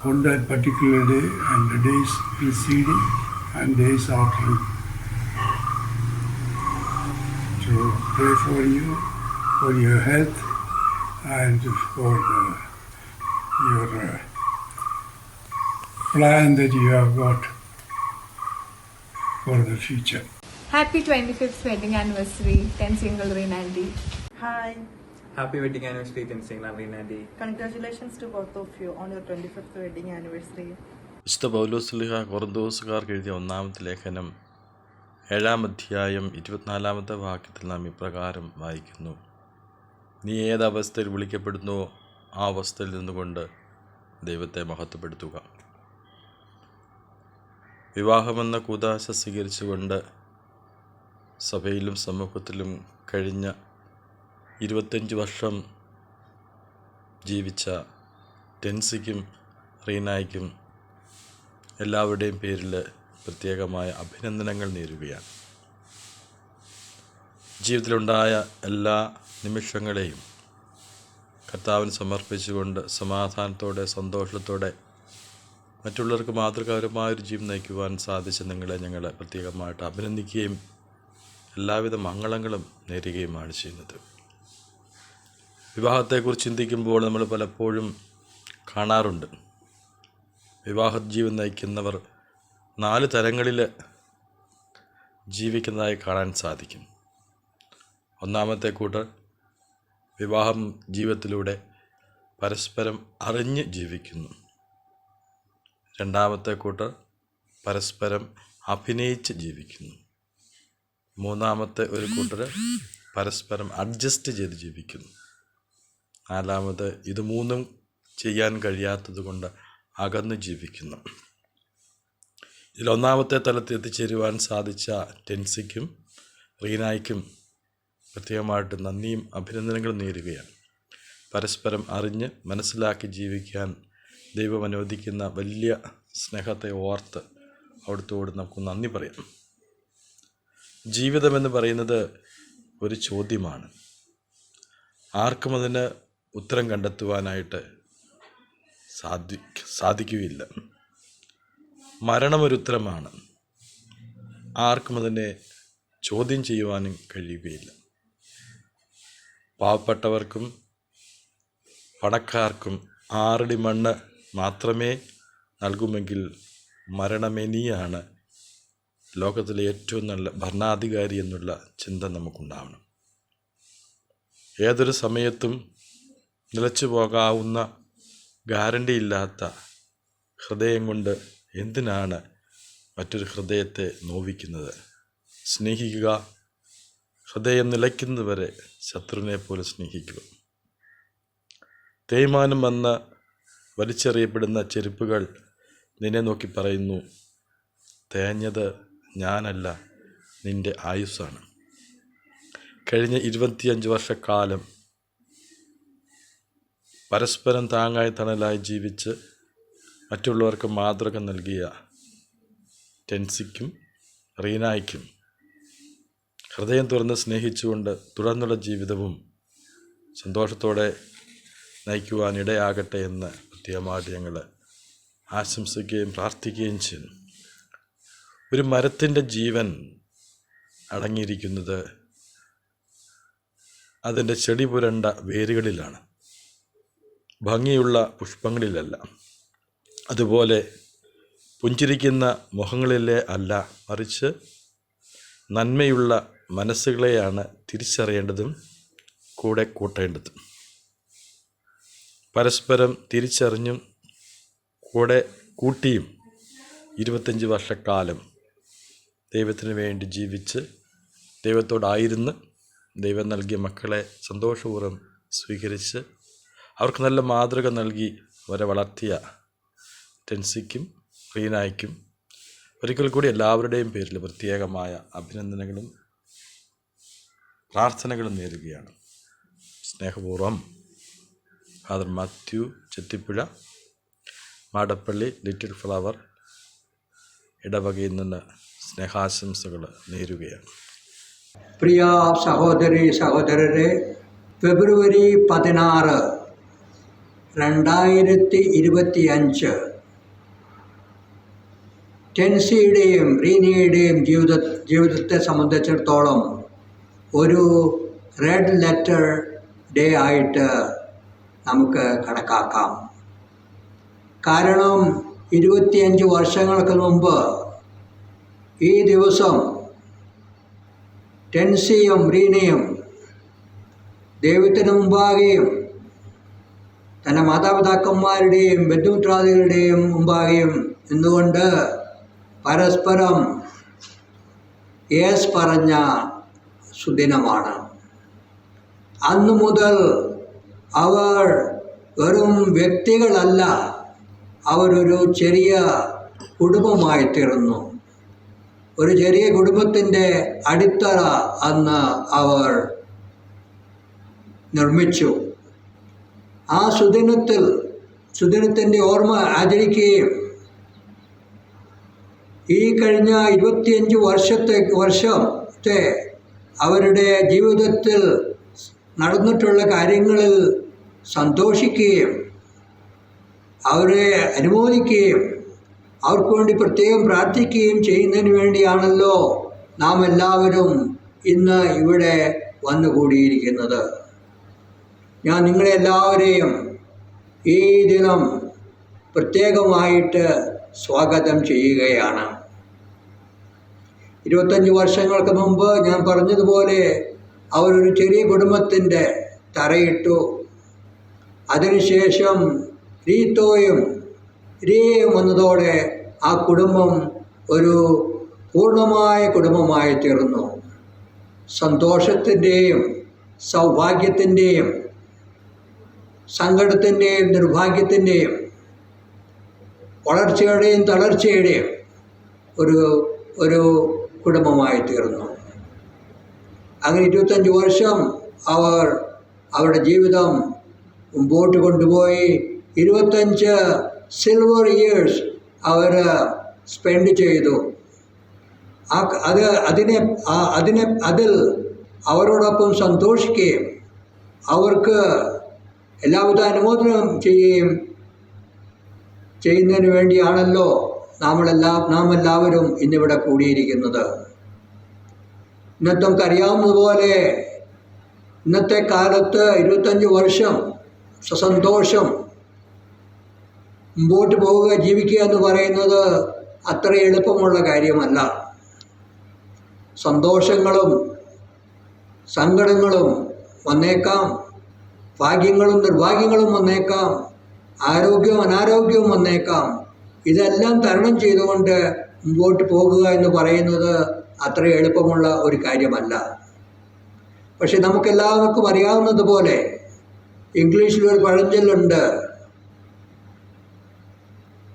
[SPEAKER 2] on that particular day and the days preceding and days after, to pray for you, for your health and for your plan that you have got for the future.
[SPEAKER 14] Happy 25th wedding anniversary, Tensi uncle Reenandy.
[SPEAKER 19] Hi.
[SPEAKER 8] Happy wedding anniversary, Tensi and Reenandy.
[SPEAKER 19] Congratulations to both of you on your 25th wedding anniversary.
[SPEAKER 20] വിശുദ്ധ പൗലോസ്ലീഹ കൊറിന്തോസുകാർക്ക് എഴുതിയ 1-ാമത്തെ ലേഖനം 7-ാം അധ്യായം 24-ാമത്തെ വാക്യത്തിൽ നാം ഇപ്രകാരം വായിക്കുന്നു: നീ ഏതവസ്ഥയിൽ വിളിക്കപ്പെടുന്നുവോ ആ അവസ്ഥയിൽ നിന്നുകൊണ്ട് ദൈവത്തെ മഹത്വപ്പെടുത്തുക. വിവാഹമെന്ന കൂദാശ സ്വീകരിച്ചുകൊണ്ട് സഭയിലും സമൂഹത്തിലും കഴിഞ്ഞ 25 വർഷം ജീവിച്ച ടെൻസിക്കും റീനായ്ക്കും എല്ലാവരുടെയും പേരിൽ പ്രത്യേകമായ അഭിനന്ദനങ്ങൾ നേരുകയാണ്. ജീവിതത്തിലുണ്ടായ എല്ലാ നിമിഷങ്ങളെയും കർത്താവിന് സമർപ്പിച്ചുകൊണ്ട് സമാധാനത്തോടെ സന്തോഷത്തോടെ മറ്റുള്ളവർക്ക് മാതൃകാപരമായൊരു ജീവിതം നയിക്കുവാൻ സാധിച്ച നിങ്ങളെ ഞങ്ങൾ പ്രത്യേകമായിട്ട് അഭിനന്ദിക്കുകയും എല്ലാവിധ മംഗളങ്ങളും നേരുകയുമാണ് ചെയ്യുന്നത്. വിവാഹത്തെക്കുറിച്ച് ചിന്തിക്കുമ്പോൾ നമ്മൾ പലപ്പോഴും കാണാറുണ്ട്, വിവാഹ ജീവിതം നയിക്കുന്നവർ 4 തലങ്ങളിൽ ജീവിക്കുന്നതായി കാണാൻ സാധിക്കും. ഒന്നാമത്തെ കൂട്ടർ വിവാഹം ജീവിതത്തിലൂടെ പരസ്പരം അറിഞ്ഞ് ജീവിക്കുന്നു. രണ്ടാമത്തെ കൂട്ടർ പരസ്പരം അഭിനയിച്ച് ജീവിക്കുന്നു. മൂന്നാമത്തെ ഒരു കൂട്ടർ പരസ്പരം അഡ്ജസ്റ്റ് ചെയ്ത് ജീവിക്കുന്നു. നാലാമത് ഇത് മൂന്നും ചെയ്യാൻ കഴിയാത്തത് കൊണ്ട് അകന്ന് ജീവിക്കുന്നു. ഇതിലൊന്നാമത്തെ തലത്തിൽ എത്തിച്ചേരുവാൻ സാധിച്ച ടെൻസിക്കും റീനായ്ക്കും പ്രത്യേകമായിട്ട് നന്ദിയും അഭിനന്ദനങ്ങളും നേരുകയാണ്. പരസ്പരം അറിഞ്ഞ് മനസ്സിലാക്കി ജീവിക്കാൻ ദൈവം അനുവദിക്കുന്ന വലിയ സ്നേഹത്തെ ഓർത്ത് അവിടുത്തോട് നമുക്ക് നന്ദി പറയാം. ജീവിതമെന്ന് പറയുന്നത് ഒരു ചോദ്യമാണ്. ആർക്കും അതിന് ഉത്തരം കണ്ടെത്തുവാനായിട്ട് സാധിക്കുകയില്ല. മരണമൊരുത്തരമാണ്. ആർക്കും അതിനെ ചോദ്യം ചെയ്യുവാനും കഴിയുകയില്ല. പാവപ്പെട്ടവർക്കും പണക്കാർക്കും 6 അടി മണ്ണ് മാത്രമേ നൽകുമെങ്കിൽ മരണമെനിയാണ് ലോകത്തിലെ ഏറ്റവും നല്ല ഭരണാധികാരി എന്നുള്ള ചിന്ത നമുക്കുണ്ടാവണം. ഏതൊരു സമയത്തും നിലച്ചു പോകാവുന്ന ഗ്യാരണ്ടി ഇല്ലാത്ത ഹൃദയം കൊണ്ട് എന്തിനാണ് മറ്റൊരു ഹൃദയത്തെ നോവിക്കുന്നത്? സ്നേഹിക്കുക, ഹൃദയം നിലയ്ക്കുന്നതുവരെ ശത്രുവിനെ പോലെ സ്നേഹിക്കുക. തേയ്മാനം വന്ന് വലിച്ചെറിയപ്പെടുന്ന ചെരുപ്പുകൾ നിന്നെ നോക്കി പറയുന്നു, തേഞ്ഞത് ഞാനല്ല, നിൻ്റെ ആയുസ്സാണ്. കഴിഞ്ഞ 25 വർഷക്കാലം പരസ്പരം താങ്ങായി തണലായി ജീവിച്ച് മറ്റുള്ളവർക്ക് മാതൃക നൽകിയ ടെൻസിക്കും റീനായ്ക്കും ഹൃദയം തുറന്ന് സ്നേഹിച്ചുകൊണ്ട് തുടർന്നുള്ള ജീവിതവും സന്തോഷത്തോടെ നയിക്കുവാനിടയാകട്ടെ എന്ന് പ്രത്യേകമായിട്ട് ഞങ്ങൾ ആശംസിക്കുകയും പ്രാർത്ഥിക്കുകയും ചെയ്യുന്നു. ഒരു മരത്തിൻ്റെ ജീവൻ അടങ്ങിയിരിക്കുന്നത് അതിൻ്റെ ചെടി പുരണ്ട വേരുകളിലാണ്, ഭംഗിയുള്ള പുഷ്പങ്ങളിലല്ല. അതുപോലെ പുഞ്ചിരിക്കുന്ന മുഖങ്ങളിലെ അല്ല, മറിച്ച് നന്മയുള്ള മനസ്സുകളെയാണ് തിരിച്ചറിയേണ്ടതും കൂടെ കൂട്ടേണ്ടതും. പരസ്പരം തിരിച്ചറിഞ്ഞും കൂടെ കൂട്ടിയും 25 വർഷക്കാലം ദൈവത്തിന് വേണ്ടി ജീവിച്ച് ദൈവത്തോടായിരുന്ന് ദൈവം നൽകിയ മക്കളെ സന്തോഷപൂർവ്വം സ്വീകരിച്ച് അവർക്ക് നല്ല മാതൃക നൽകി അവരെ വളർത്തിയ ടെൻസിക്കും റീനായ്ക്കും ഒരിക്കൽ കൂടി എല്ലാവരുടെയും പേരിൽ പ്രത്യേകമായ അഭിനന്ദനങ്ങളും പ്രാർത്ഥനകളും നേരുകയാണ്. സ്നേഹപൂർവ്വം father Mathew Chethipuzha, Madappally little flower ഇടവകയിൽ നിന്ന് സ്നേഹാശംസകൾ നേരുകയാണ്.
[SPEAKER 21] പ്രിയ സഹോദരി സഹോദരരെ, ഫെബ്രുവരി 16, 2025 ടെൻസിയുടെയും റീനയുടെയും ജീവിതത്തെ സംബന്ധിച്ചിടത്തോളം ഒരു റെഡ് ലെറ്റർ ഡേ ആയിട്ട് നമുക്ക് കണക്കാക്കാം. കാരണം 25 വർഷങ്ങൾക്ക് മുമ്പ് ഈ ദിവസം ടെൻസിയും റീനയും ദൈവത്തിന് മുമ്പാകെയും തൻ്റെ മാതാപിതാക്കന്മാരുടെയും ബന്ധുമിത്രാദികളുടെയും മുമ്പാകെയും നിന്നുകൊണ്ട് പരസ്പരം യേസ് പറഞ്ഞ സുദിനമാണ്. അന്നു മുതൽ അവർ വെറും വ്യക്തികളല്ല, അവരൊരു ചെറിയ കുടുംബമായി തീർന്നു. ഒരു ചെറിയ കുടുംബത്തിൻ്റെ അടിത്തറ അന്ന് അവർ നിർമ്മിച്ചു. ആ സുദിനത്തിൻ്റെ ഓർമ്മ ആചരിക്കുകയും ഈ കഴിഞ്ഞ 25 വർഷത്തെ അവരുടെ ജീവിതത്തിൽ നടന്നിട്ടുള്ള കാര്യങ്ങളിൽ സന്തോഷിക്കുകയും അവരെ അനുമോദിക്കുകയും അവർക്ക് വേണ്ടി പ്രത്യേകം പ്രാർത്ഥിക്കുകയും ചെയ്യുന്നതിന് വേണ്ടിയാണല്ലോ നാം എല്ലാവരും ഇന്ന് ഇവിടെ വന്നുകൂടിയിരിക്കുന്നത്. ഞാൻ നിങ്ങളെ എല്ലാവരെയും ഈ ദിനം പ്രത്യേകമായിട്ട് സ്വാഗതം ചെയ്യുകയാണ്. 25 വർഷങ്ങൾക്ക് മുമ്പ് ഞാൻ പറഞ്ഞതുപോലെ അവരൊരു ചെറിയ കുടുംബത്തിൻ്റെ തറയിട്ടു. അതിനുശേഷം റീത്തോയും രീയും വന്നതോടെ ആ കുടുംബം ഒരു പൂർണ്ണമായ കുടുംബമായി തീർന്നു. സന്തോഷത്തിൻ്റെയും സൗഭാഗ്യത്തിൻ്റെയും സങ്കടത്തിൻ്റെയും നിർഭാഗ്യത്തിൻ്റെയും വളർച്ചയുടെയും തളർച്ചയുടെയും ഒരു കുടുംബമായി തീർന്നു. അങ്ങനെ 25 വർഷം അവർ അവരുടെ ജീവിതം മുമ്പോട്ട് കൊണ്ടുപോയി. 25 സിൽവർ ഇയേഴ്സ് അവർ സ്പെൻഡ് ചെയ്തു. അതിൽ അവരോടൊപ്പം സന്തോഷിക്കുകയും അവർക്ക് എല്ലാവിധ അനുമോദനം ചെയ്യുന്നതിന് വേണ്ടിയാണല്ലോ നാം എല്ലാവരും ഇന്നിവിടെ കൂടിയിരിക്കുന്നത്. ഇന്നത്തെ നമുക്കറിയാവുന്നതുപോലെ ഇന്നത്തെ കാലത്ത് 25 വർഷം സസന്തോഷം മുമ്പോട്ട് പോവുക, ജീവിക്കുക എന്ന് പറയുന്നത് അത്ര എളുപ്പമുള്ള കാര്യമല്ല. സന്തോഷങ്ങളും സങ്കടങ്ങളും വന്നേക്കാം, ഭാഗ്യങ്ങളും നിർഭാഗ്യങ്ങളും വന്നേക്കാം, ആരോഗ്യവും അനാരോഗ്യവും വന്നേക്കാം. ഇതെല്ലാം തരണം ചെയ്തുകൊണ്ട് മുമ്പോട്ട് പോകുക എന്ന് പറയുന്നത് അത്ര എളുപ്പമുള്ള ഒരു കാര്യമല്ല. പക്ഷെ നമുക്കെല്ലാവർക്കും അറിയാവുന്നതുപോലെ ഇംഗ്ലീഷിലൊരു പഴഞ്ചൊല്ലുണ്ട്,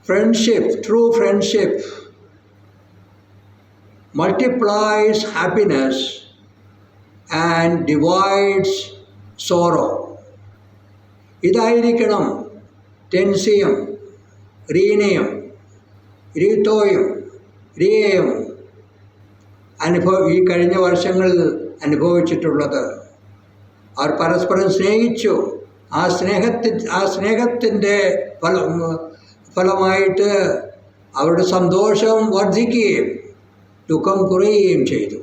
[SPEAKER 21] friendship, true friendship multiplies happiness and divides sorrow. ഇതായിരിക്കണം ടെൻസിയും റീനയും രീത്തോയും റിയയും ഈ കഴിഞ്ഞ വർഷങ്ങളിൽ അനുഭവിച്ചിട്ടുള്ളത്. അവർ പരസ്പരം സ്നേഹിച്ചു. ആ സ്നേഹത്തിൻ്റെ ഫലമായിട്ട് അവരുടെ സന്തോഷം വർദ്ധിക്കുകയും ദുഃഖം കുറയുകയും ചെയ്തു.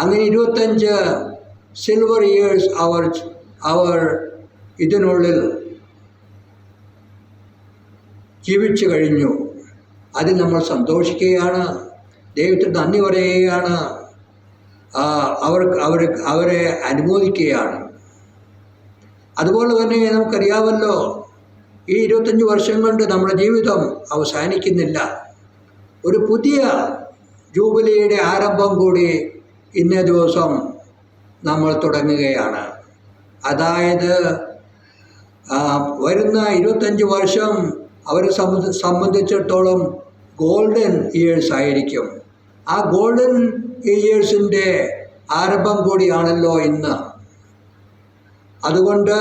[SPEAKER 21] അങ്ങനെ 25 സിൽവർ ഇയേഴ്സ് അവർ ഇതിനുള്ളിൽ ജീവിച്ചു കഴിഞ്ഞു. അതിൽ നമ്മൾ സന്തോഷിക്കുകയാണ്, ദൈവത്തിന് നന്ദി പറയുകയാണ്, അവരെ അനുമോദിക്കുകയാണ്. അതുപോലെ തന്നെ നമുക്കറിയാമല്ലോ, ഈ 25 വർഷം കൊണ്ട് നമ്മുടെ ജീവിതം അവസാനിക്കുന്നില്ല. ഒരു പുതിയ ജൂബിലിയുടെ ആരംഭം കൂടി ഇന്നേ ദിവസം നമ്മൾ തുടങ്ങുകയാണ്. അതായത് വരുന്ന 25 വർഷം അവരെ സംബന്ധിച്ചിടത്തോളം ഗോൾഡൻ ഇയേഴ്സ് ആയിരിക്കും. ആ ഗോൾഡൻ ഇയേഴ്സിൻ്റെ ആരംഭം കൂടിയാണല്ലോ ഇന്ന്. അതുകൊണ്ട്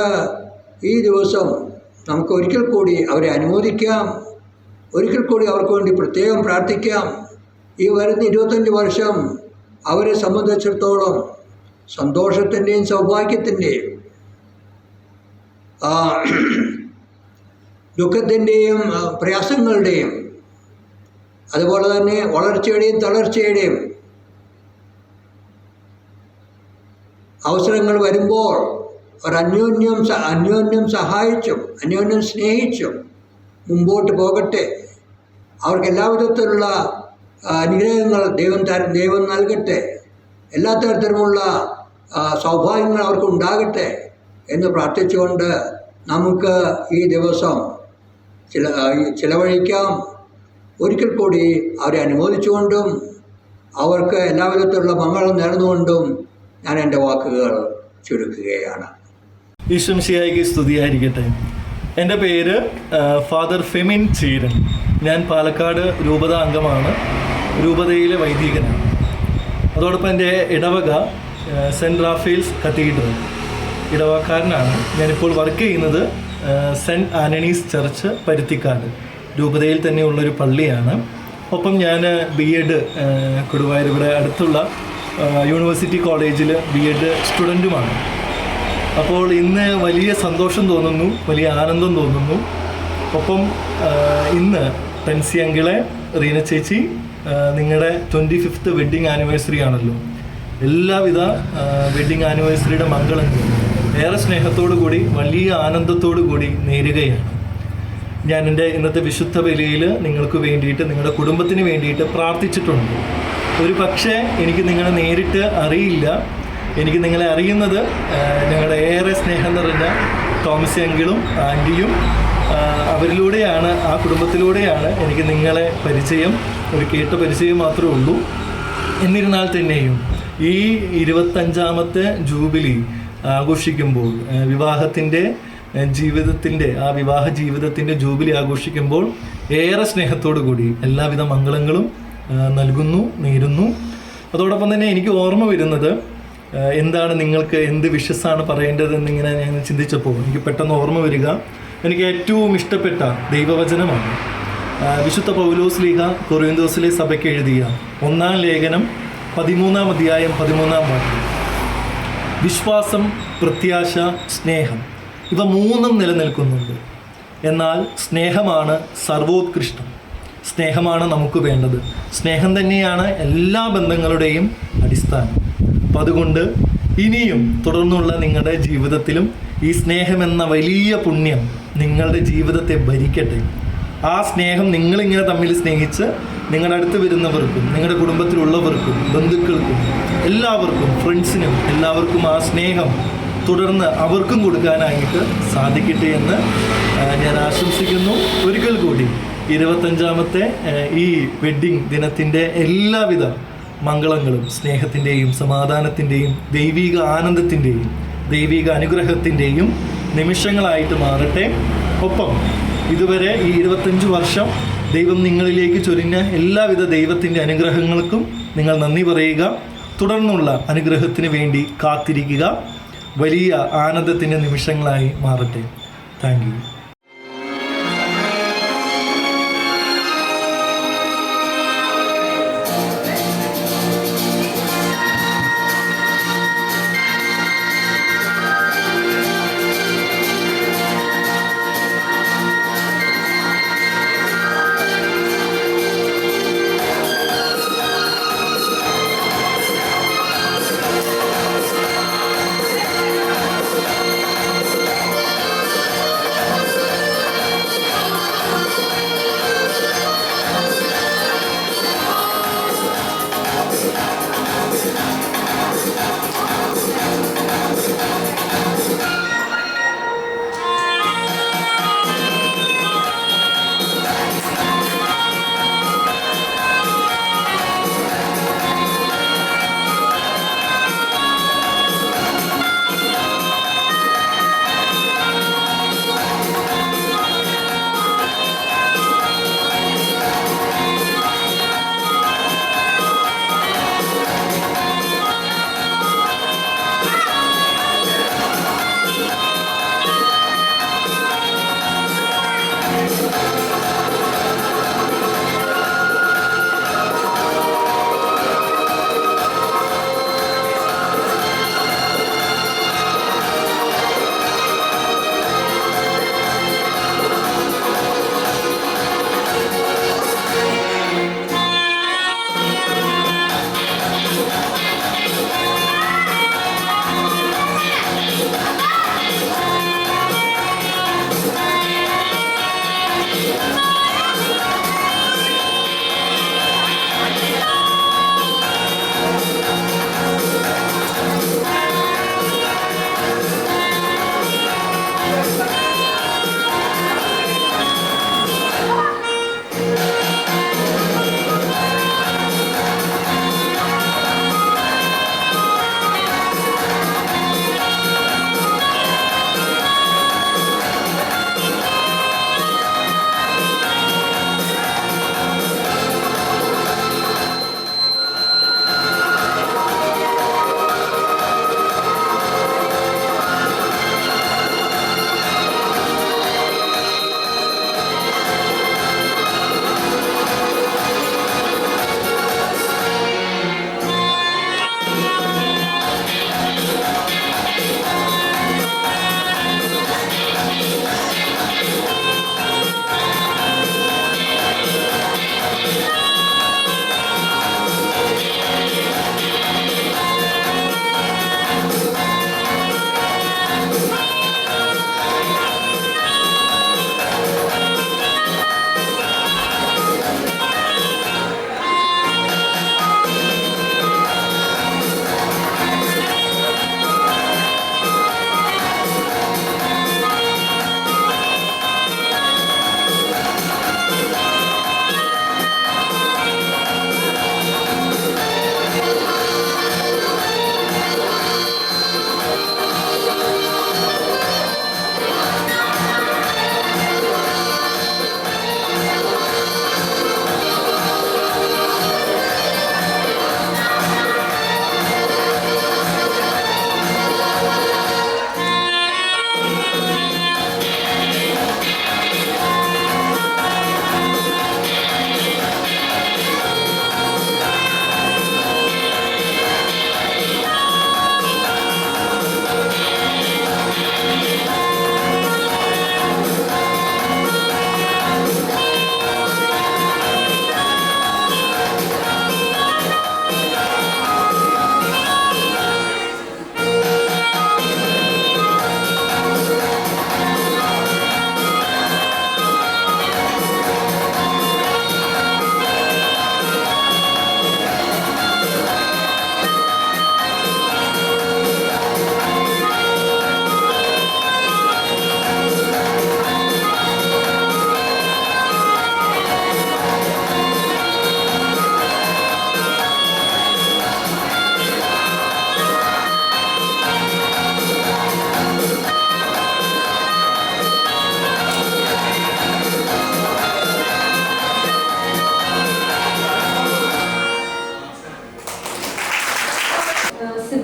[SPEAKER 21] ഈ ദിവസം നമുക്ക് ഒരിക്കൽ കൂടി അവരെ അനുമോദിക്കാം, ഒരിക്കൽ കൂടി അവർക്ക് വേണ്ടി പ്രത്യേകം പ്രാർത്ഥിക്കാം. ഈ വരുന്ന 25 വർഷം അവരെ സംബന്ധിച്ചിടത്തോളം സന്തോഷത്തിൻ്റെയും സൗഭാഗ്യത്തിൻ്റെയും ദുഃഖത്തിൻ്റെയും പ്രയാസങ്ങളുടെയും അതുപോലെ തന്നെ വളർച്ചയുടെയും തളർച്ചയുടെയും അവസരങ്ങൾ വരുമ്പോൾ അവർ അന്യോന്യം സഹായിച്ചും അന്യോന്യം സ്നേഹിച്ചും മുമ്പോട്ട് പോകട്ടെ. അവർക്ക് എല്ലാവിധത്തിലുള്ള അനുഗ്രഹങ്ങൾ ദൈവം നൽകട്ടെ. എല്ലാ തരത്തിലുമുള്ള സൗഭാഗ്യങ്ങൾ അവർക്ക് ഉണ്ടാകട്ടെ എന്ന് പ്രാർത്ഥിച്ചുകൊണ്ട് നമുക്ക് ഈ ദിവസം ചിലവഴിക്കാം. ഒരിക്കൽ കൂടി അവരെ അനുമോദിച്ചുകൊണ്ടും അവർക്ക് എല്ലാവിധത്തിലുള്ള മംഗളം നേർന്നുകൊണ്ടും ഞാൻ എൻ്റെ വാക്കുകൾ ചുരുക്കുകയാണ്.
[SPEAKER 11] ഈശ്വംശിയായിക്ക് സ്തുതിയായിരിക്കട്ടെ. എൻ്റെ പേര് ഫാദർ ഫെമിൻ ചീരൻ. ഞാൻ പാലക്കാട് രൂപത അംഗമാണ്, രൂപതയിലെ വൈദികനാണ്. അതോടൊപ്പം എൻ്റെ ഇടവക സെൻറ്റ് റാഫേൽസ് കത്തീഡ്രൽ ഇടവക്കാരനാണ്. ഞാനിപ്പോൾ വർക്ക് ചെയ്യുന്നത് സെൻറ്റ് ആൻ്റണീസ് ചർച്ച് പരുത്തിക്കാട്, രൂപതയിൽ തന്നെയുള്ളൊരു പള്ളിയാണ്. ഒപ്പം ഞാൻ BEd കൊടുവായൂർ ഇവിടെ അടുത്തുള്ള യൂണിവേഴ്സിറ്റി കോളേജിൽ BEd സ്റ്റുഡൻറ്റുമാണ്. അപ്പോൾ ഇന്ന് വലിയ സന്തോഷം തോന്നുന്നു, വലിയ ആനന്ദം തോന്നുന്നു. ഒപ്പം ഇന്ന് ടെൻസി അങ്കിളെ, റീന ചേച്ചി, നിങ്ങളുടെ 25th വെഡ്ഡിങ് ആനിവേഴ്സറി ആണല്ലോ. എല്ലാവിധ വെഡ്ഡിങ് ആനിവേഴ്സറിയുടെ മംഗളങ്ങളും ഏറെ സ്നേഹത്തോടു കൂടി വലിയ ആനന്ദത്തോടു കൂടി നേരുകയാണ്. ഞാൻ എൻ്റെ ഇന്നത്തെ വിശുദ്ധ ബലിയിൽ നിങ്ങൾക്ക് വേണ്ടിയിട്ട്, നിങ്ങളുടെ കുടുംബത്തിന് വേണ്ടിയിട്ട് പ്രാർത്ഥിച്ചിട്ടുണ്ട്. ഒരു പക്ഷേ എനിക്ക് നിങ്ങളെ നേരിട്ട് അറിയില്ല. എനിക്ക് നിങ്ങളെ അറിയുന്നത് ഞങ്ങളുടെ ഏറെ സ്നേഹം നിറഞ്ഞ തോമസ് അങ്കിളും ആൻറ്റിയും അവരിലൂടെയാണ്, ആ കുടുംബത്തിലൂടെയാണ് എനിക്ക് നിങ്ങളെ പരിചയം, ഒരു കേട്ട പരിചയം മാത്രമേ ഉള്ളൂ. എന്നിരുന്നാൽ തന്നെയും ഈ 25ാമത്തെ ജൂബിലി ആഘോഷിക്കുമ്പോൾ, വിവാഹത്തിൻ്റെ ജീവിതത്തിൻ്റെ, ആ വിവാഹ ജീവിതത്തിൻ്റെ ജൂബിലി ആഘോഷിക്കുമ്പോൾ ഏറെ സ്നേഹത്തോടു കൂടി എല്ലാവിധ മംഗളങ്ങളും നൽകുന്നു, നേരുന്നു. അതോടൊപ്പം തന്നെ എനിക്ക് ഓർമ്മ വരുന്നത്, എന്താണ് നിങ്ങൾക്ക് എന്ത് വിശ്വസാണ് പറയേണ്ടതെന്നിങ്ങനെ ഞാൻ ചിന്തിച്ചപ്പോൾ എനിക്ക് പെട്ടെന്ന് ഓർമ്മ വരിക, എനിക്ക് ഏറ്റവും ഇഷ്ടപ്പെട്ട ദൈവവചനമാണ് വിശുദ്ധ പൗലോസ് ലീഹ കൊറിന്തോസിലെ സഭയ്ക്ക് എഴുതിയ 1-ാം ലേഖനം 13-ാം അധ്യായം 13-ാം വാക്യം. വിശ്വാസം, പ്രത്യാശ, സ്നേഹം, ഇവ മൂന്നും നിലനിൽക്കുന്നുണ്ട്. എന്നാൽ സ്നേഹമാണ് സർവോത്കൃഷ്ടം. സ്നേഹമാണ് നമുക്ക് വേണ്ടത്. സ്നേഹം തന്നെയാണ് എല്ലാ ബന്ധങ്ങളുടെയും അടിസ്ഥാനം. അപ്പം അതുകൊണ്ട് ഇനിയും തുടർന്നുള്ള നിങ്ങളുടെ ജീവിതത്തിലും ഈ സ്നേഹമെന്ന വലിയ പുണ്യം നിങ്ങളുടെ ജീവിതത്തെ ഭരിക്കട്ടെ. ആ സ്നേഹം നിങ്ങളിങ്ങനെ തമ്മിൽ സ്നേഹിച്ച് നിങ്ങളുടെ അടുത്ത് വരുന്നവർക്കും നിങ്ങളുടെ കുടുംബത്തിലുള്ളവർക്കും ബന്ധുക്കൾക്കും എല്ലാവർക്കും ഫ്രണ്ട്സിനും എല്ലാവർക്കും ആ സ്നേഹം തുടർന്ന് അവർക്കും കൊടുക്കാനായിട്ട് സാധിക്കട്ടെ എന്ന് ഞാൻ ആശംസിക്കുന്നു. ഒരിക്കൽ കൂടി 25ാമത്തെ ഈ വെഡ്ഡിംഗ് ദിനത്തിൻ്റെ എല്ലാവിധ മംഗളങ്ങളും സ്നേഹത്തിൻ്റെയും സമാധാനത്തിൻ്റെയും ദൈവിക ആനന്ദത്തിൻ്റെയും ദൈവിക അനുഗ്രഹത്തിൻ്റെയും നിമിഷങ്ങളായിട്ട് മാറട്ടെ. ഒപ്പം ഇതുവരെ ഈ 25 വർഷം ദൈവം നിങ്ങളിലേക്ക് ചൊരിഞ്ഞ എല്ലാവിധ ദൈവത്തിൻ്റെ അനുഗ്രഹങ്ങൾക്കും നിങ്ങൾ നന്ദി പറയുക. തുടർന്നുള്ള അനുഗ്രഹത്തിന് വേണ്ടി കാത്തിരിക്കുക. വലിയ ആനന്ദത്തിൻ്റെ നിമിഷങ്ങളായി മാറട്ടെ. Thank you.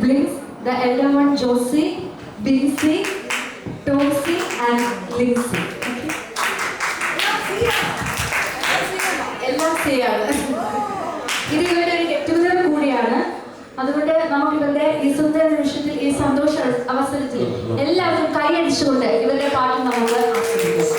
[SPEAKER 6] siblings, the elder one Josie, Bincy, Tosi and Lindsay. എല്ലാം ചെയ്യാണ്. ഇത് ഇവരുടെ ഒരു ഗെറ്റുഗദർ കൂടിയാണ്. അതുകൊണ്ട് നമുക്ക് ഇവരുടെ ഈ സുന്ദര നിമിഷത്തിൽ, ഈ സന്തോഷ അവസരത്തിൽ എല്ലാവരും കൈയടിച്ചുകൊണ്ട് ഇവരുടെ പാട്ട് നമുക്ക് ആസ്വദിക്കാം.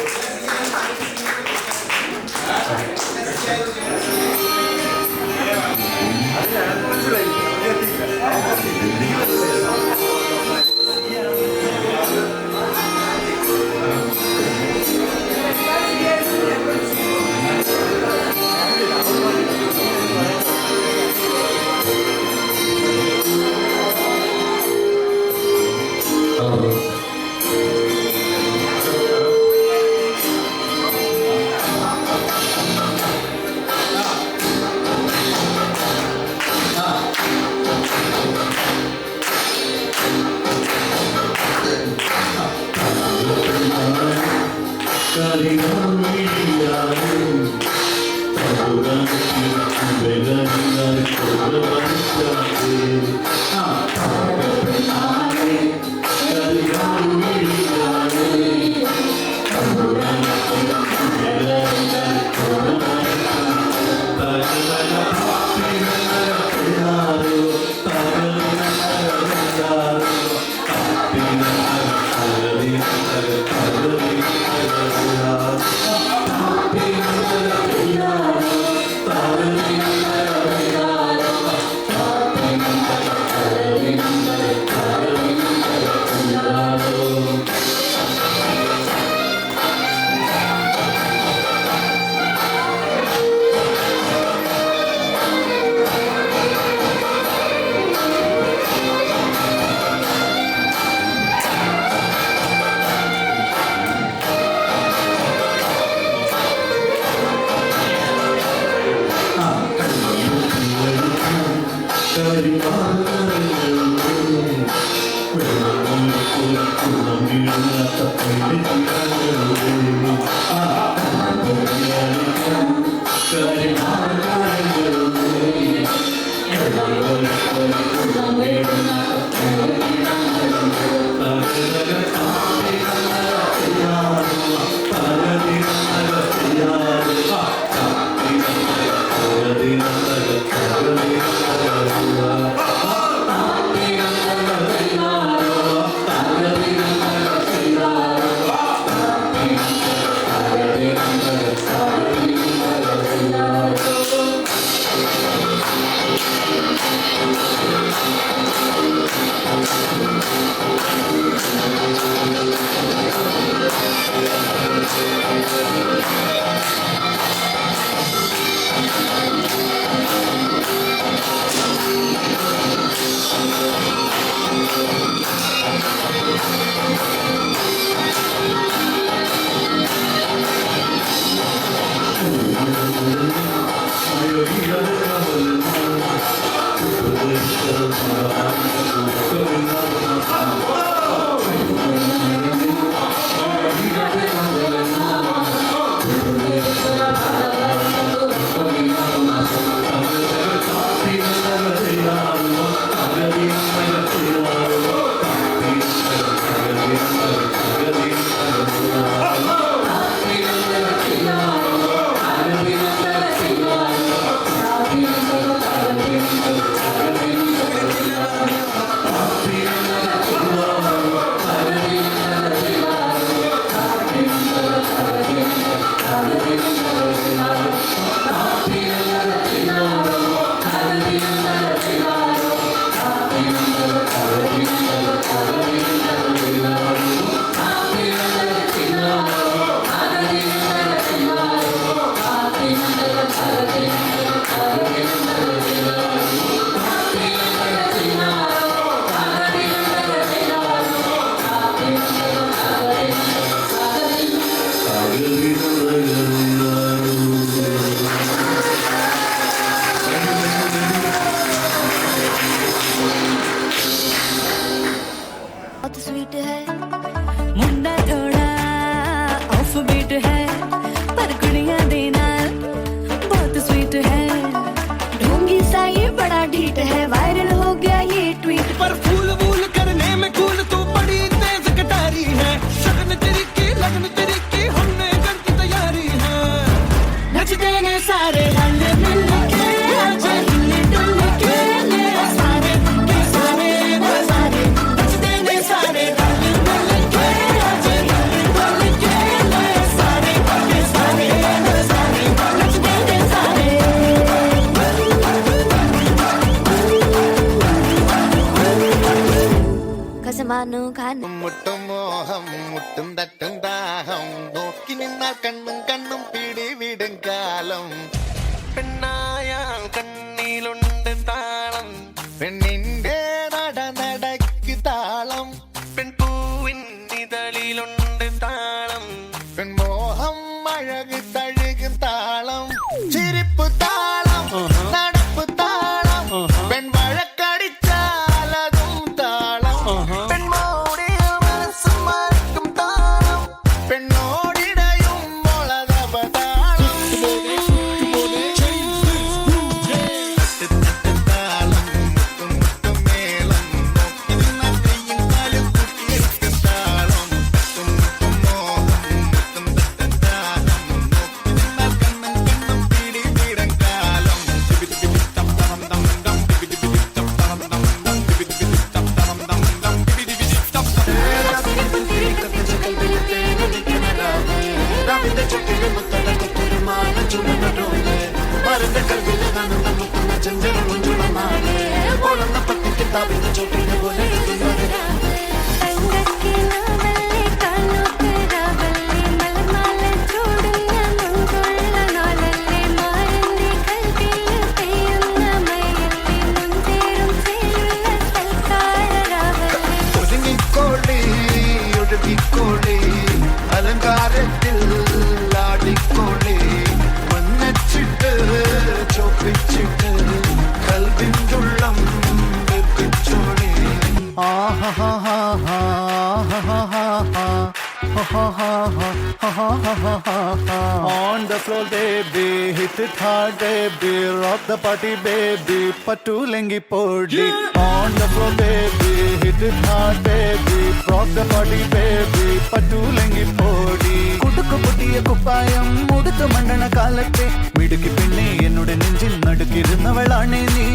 [SPEAKER 3] മുട്ടും മോഹം മുട്ടും തട്ടും ദാഹം നോക്കി നിന്നാൽ കണ്ണും കണ്ണും പിടിവിടും കാലം പെണ്ണായാൽ കണ്ണിലുണ്ട് താളം പെണ്ണിന്റെ നടക്ക് താളം പെൺപൂവിൻ ഇതളിലുണ്ട് താളം പെൺമോഹം അഴക് തഴുകും താളം ചിരിപ്പു താളം നടപ്പ് താളം പെൺവഴക്കടിച്ചാൽ അതും താളം പെൺമോടിയ മനസ്സും മറക്കും താളം പെണ്ണോടിടയും മുളകപതാളം താളം മുട്ടും മുട്ടും മേളം നോക്കി നിന്നാൽ കയ്യും കാലും കുട്ടിയെടുക്കും താളം മുട്ടും മുട്ടും മോഹം മുട്ടും തട്ടും താളം നോക്കി നിന്നാൽ കണ്ണും കണ്ണും പിടിവിടും കാലം തം തം തം തം തം തം തം തം തം തം തം ഒതുങ്ങിക്കോളി ഒഴുകിക്കോളി അലങ്കാരത്തിൽ ആടിക്കോളി മഞ്ഞച്ചിട്ട് ചോപ്പിച്ചിട്ട് കൽവിൻതുള്ളം വെപ്പിച്ചോളി
[SPEAKER 11] On the floor, baby, hit it hard, baby, rock the party, baby, patulengi podi. On the floor, baby, hit it hard, baby, rock the party, baby, patulengi podi. കുടുക്കു പൊട്ടിയ കുപ്പായം മുടുത്തു മണ്ണണ കാലത്തെ മിടുക്കി പെണ്ണെ എന്നോട് നെഞ്ചിൽ നടുക്കിരുന്നവളാണേ നീ,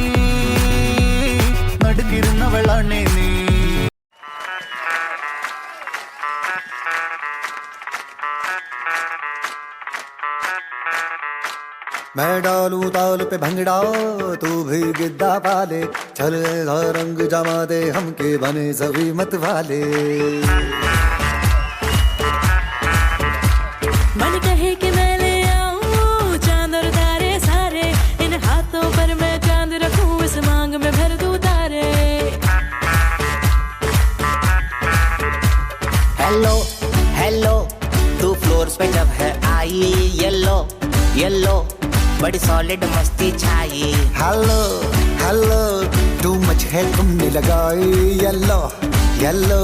[SPEAKER 11] നടുക്കിരുന്നവളാണേ നീ.
[SPEAKER 3] मैं डालूं ताल पे भंगड़ा तू भी गिद्दा पाले चल रंग जमा दे हमके बने सभी मत वाले
[SPEAKER 4] मन कहे कि मैं ले आऊं चांद और तारे सारे इन हाथों पर मैं चांद रखूं इस मांग में भर दूं तारे
[SPEAKER 22] हेलो हेलो तू फ्लोर पे जब है आई येलो येलो बड़ी सॉलिड मस्ती छाई
[SPEAKER 3] हेलो हेलो टू मच है तुमने लगाई येलो येलो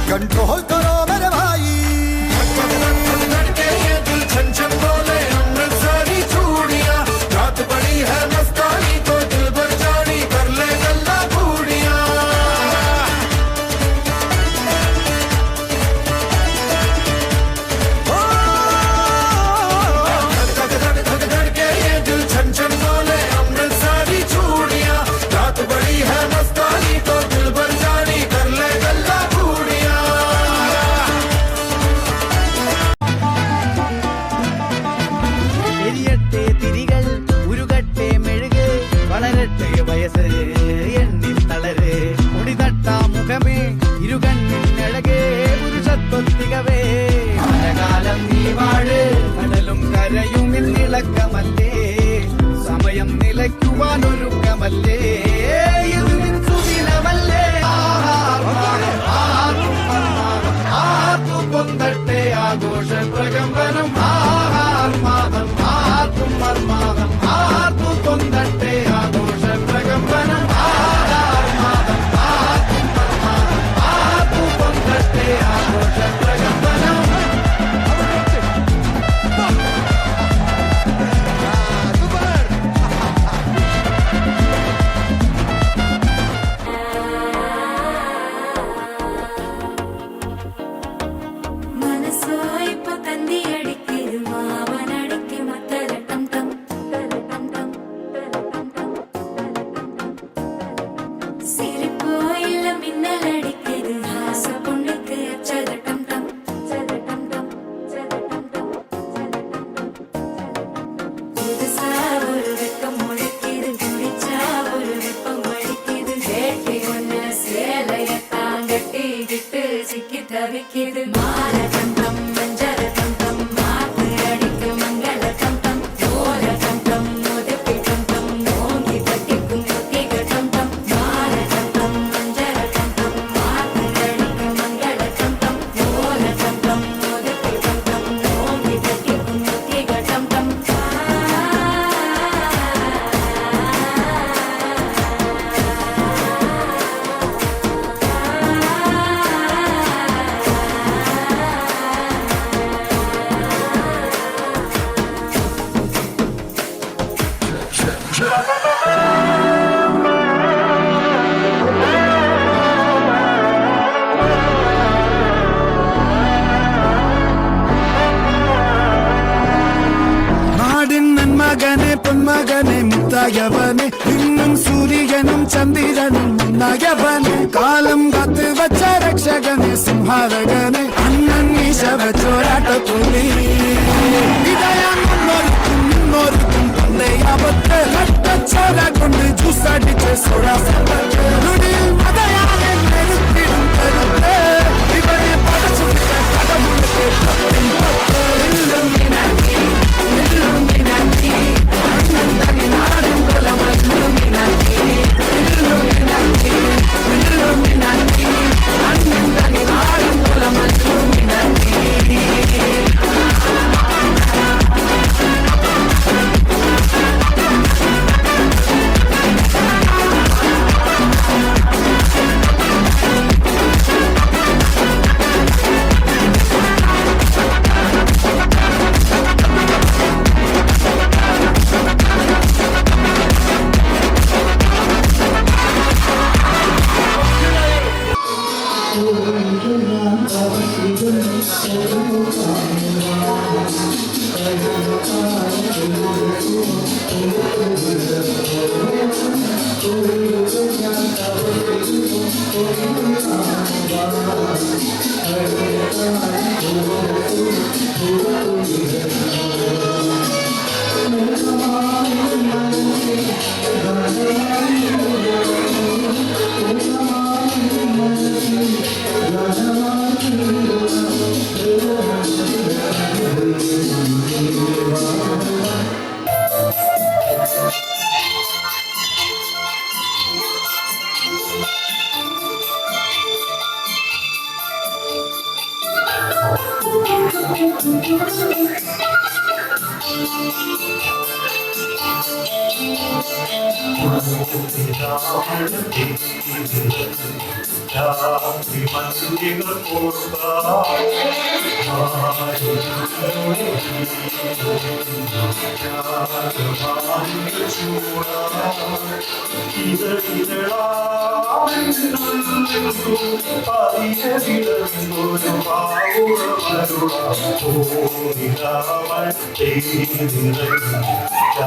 [SPEAKER 3] कंट्रोल करो मेरे भाई छन छन बोले अमृतसरी चूड़ियां रात बड़ी है मस्तानी तो दिल भर जानी कर ले गल्ला बूढ़िया छन छन बोले अमृतसरी चूड़ियां रात बड़ी है मस्तानी तो दिल भर जानी कर ले गल्ला बूढ़िया
[SPEAKER 11] എരിയട്ടെ തിരികൾ ഉരുകട്ടെ മെഴുക് വളരട്ടെ വയസ്സ് എണ്ണി തളര് മുടിതട്ടാ മുഖമേ ഇരുകണ്ണിനഴകേ പുരുഷത്വത്തികവേ കാലം നീ വാഴ് കടലും കരയും ഇന്നിളക്കമല്ലേ സമയം നിലയ്ക്കുവാനൊരുക്കമല്ലേ ഇത് നിൻ സുദിനമല്ലേ പൊന്തട്ടെ ആഘോഷ പ്രകമ്പനം ആർമാദം ആർക്കും മർമാദം ആർക്കു പൊന്തട്ടെ ആഘോഷ പ്രകമ്പനം ആർമാദം ആർക്കും മർമാദം ആർക്കു പൊന്തട്ടെ ആഘോഷ പ്രകമ്പനം
[SPEAKER 4] தவிக்கிது மாரகம் டம் மஞ்சரகம் டம் மாத்து அடிக்கு மங்களகம் டம் ஓரகம் டம் முதுப்பிகம் டம் ஓங்கி தட்டிக்கும் முத்திகம் டம் மாரகம் டம் மஞ்சரகம் டம் மாத்து அடிக்கு மங்களகம் டம் ஓரகம் டம் முதுப்பிகம் டம் ஓங்கி தட்டிக்கும் முத்திகம் டம்
[SPEAKER 5] நாடின் நன்மகனே பொன்மகனே முத்தாயவனே இன்னும் சூரியனும் சந்திரனும் முன்னாயவனே காலம் காத்து வச்ச ரட்சகனே சிம்ஹாரகனே அண்ணன் ஈசவச்சோராட்ட புலி இதயம் முன்னோருக்கும் தொல்லை ஆபத்து லட்டச்சோர கொண்டு ஜூஸ் அடிச்சு சோடா சம்பத்து நுடில் மதையாலே நெருப்பிடும் கருத்து இவனை படைச்சு கடவுளுக்கு பத்தின் பத்து இல்லுமினாட்டி illuminati annandani naadum kolam illuminati illuminati illuminati annandani naadum kolam illuminati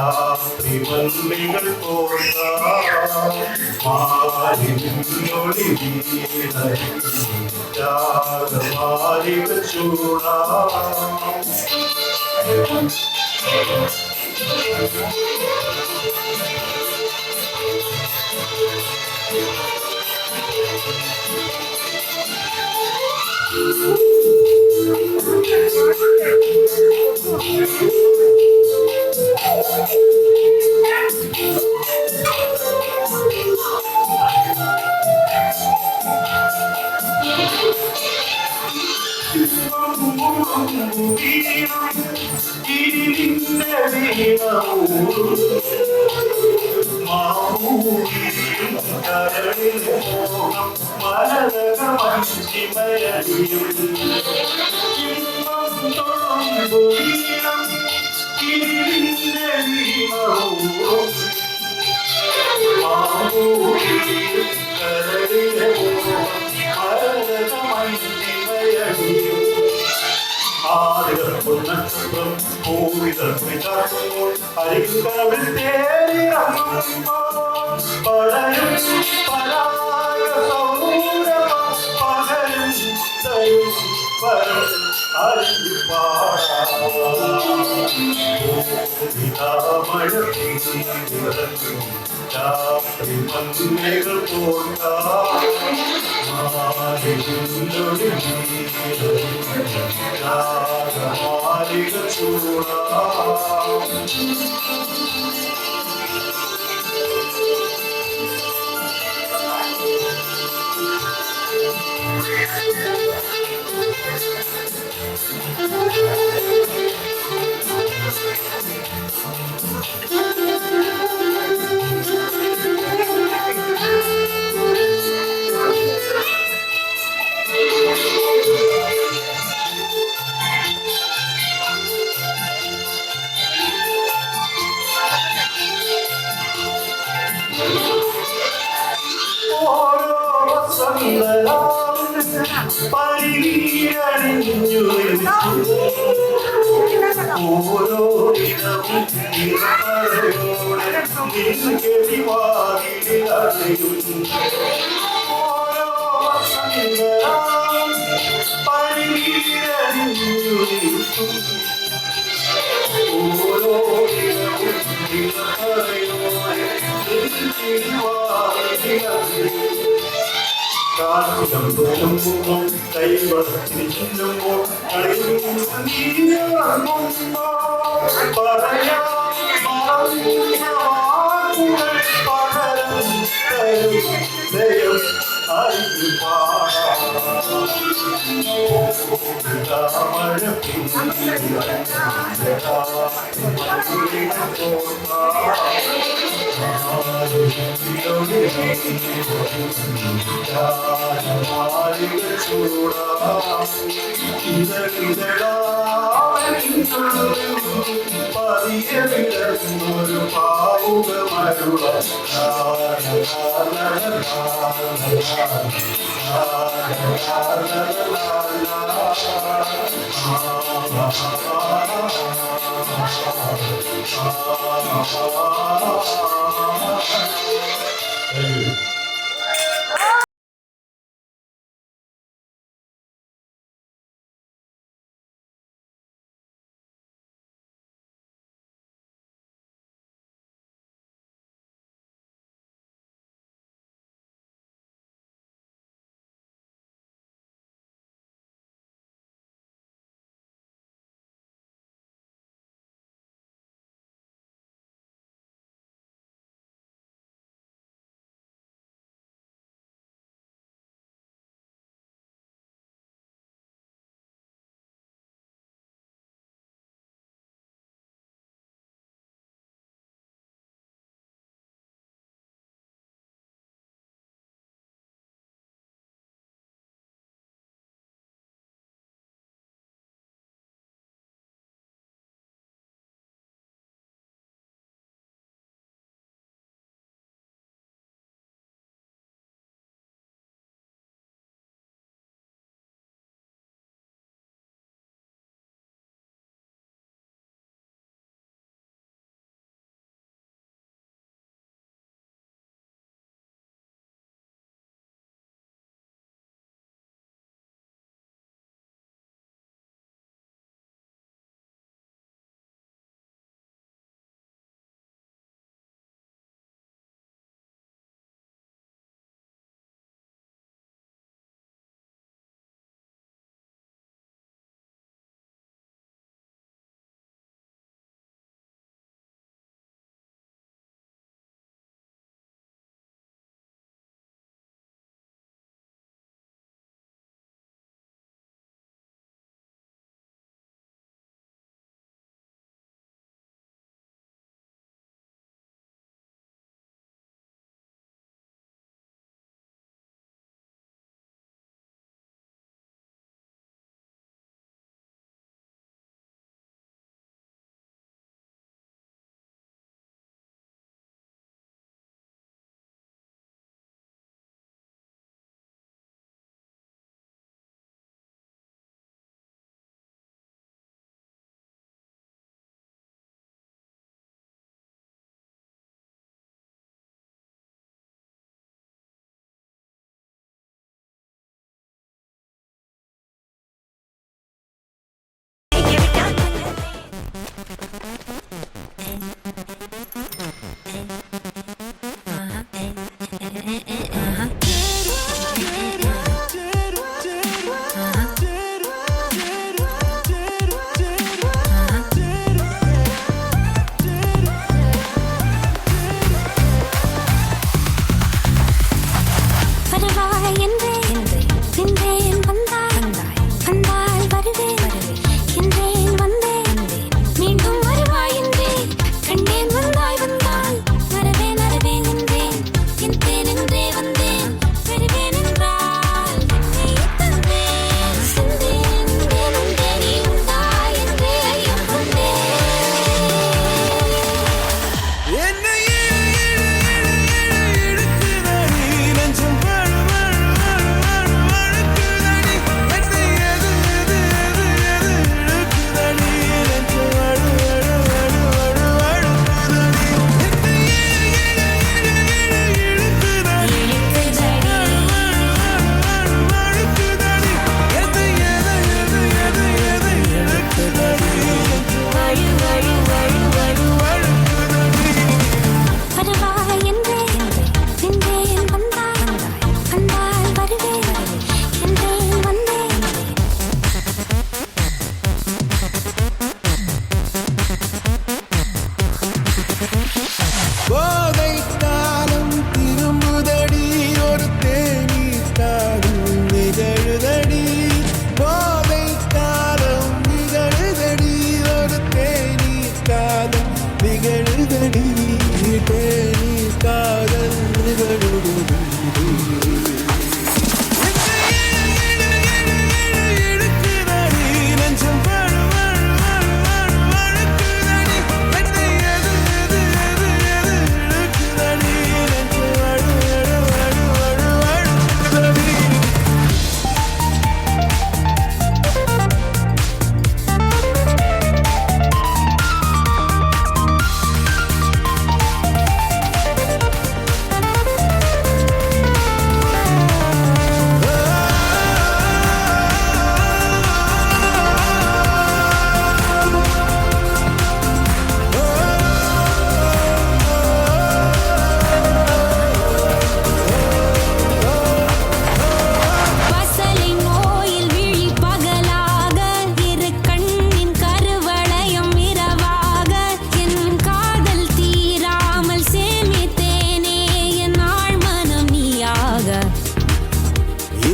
[SPEAKER 5] രാത്രി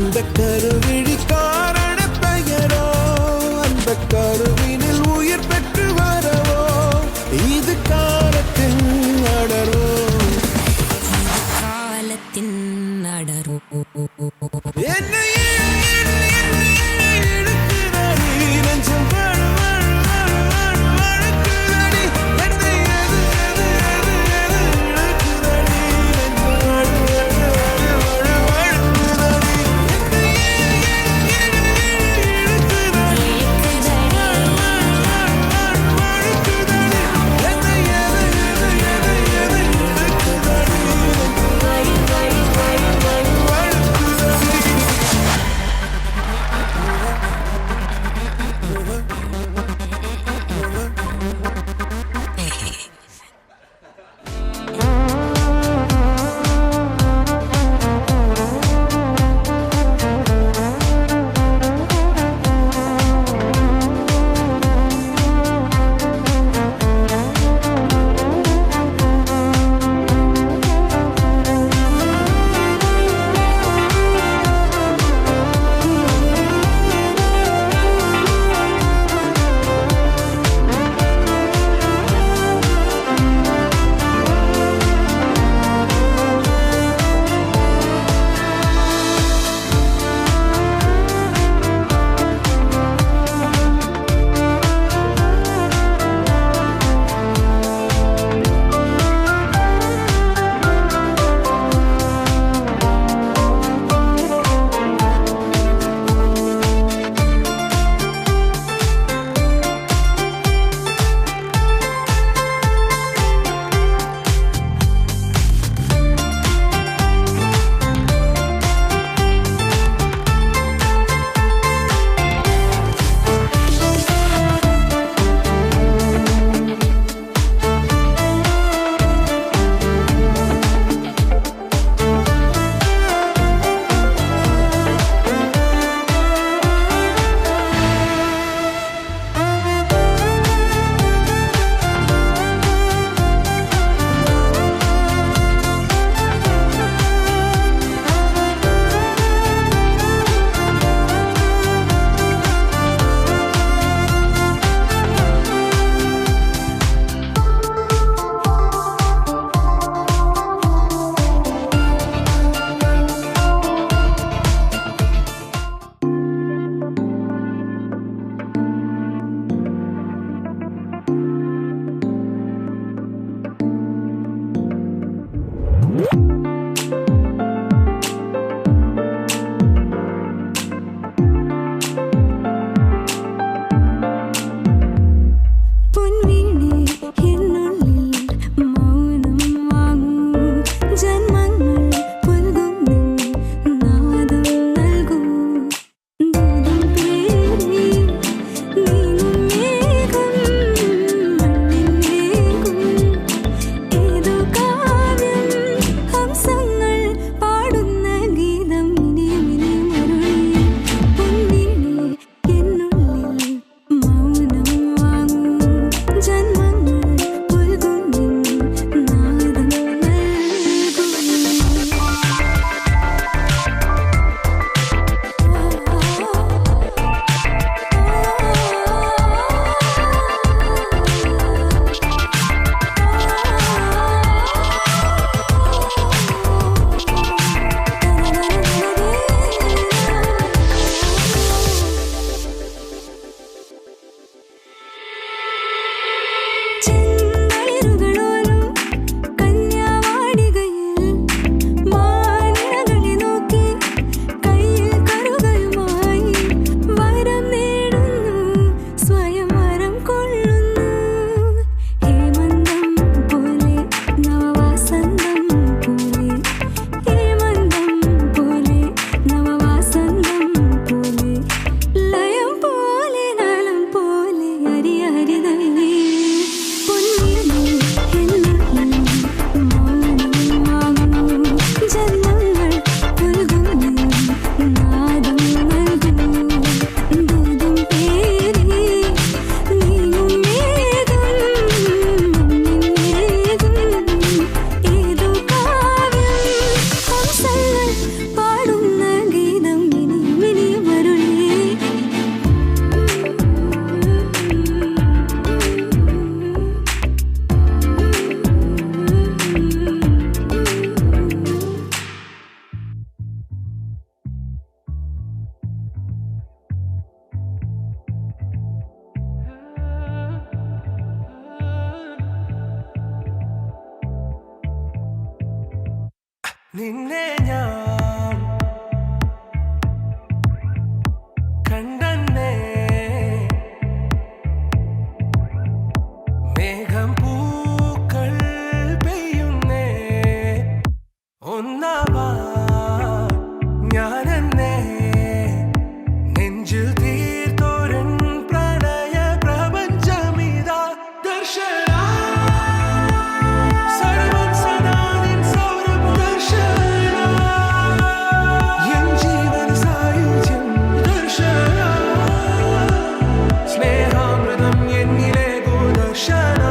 [SPEAKER 5] இந்த கருவிழி காரண பெயரோ அந்த கருவினில் உயிர் பெற்று வரவோ இது காலத்தின் அடரோ
[SPEAKER 4] காலத்தின் அடரோ
[SPEAKER 5] என்னையே இழுக்குதடி நெஞ்சம் வழுக்குதடி என்னை எது இழுக்குதடி நெஞ்சம் നിന്നെ ഞാൻ കണ്ടന്നേ മേഘം പൂക്കൾ പെയ്യുന്നേ ഒന്നാവാ ഞാനെന്നേ നെഞ്ചിൽ തീർത്തോരൻ പ്രണയ പ്രപഞ്ചമിതാ ദർശന സർവം സദാ നിൻ സൗരഭ ദർശന എൻ ജീവൻ സായുജ്യം ദർശന സ്നേഹാമൃതം എന്നിലെ ദർശന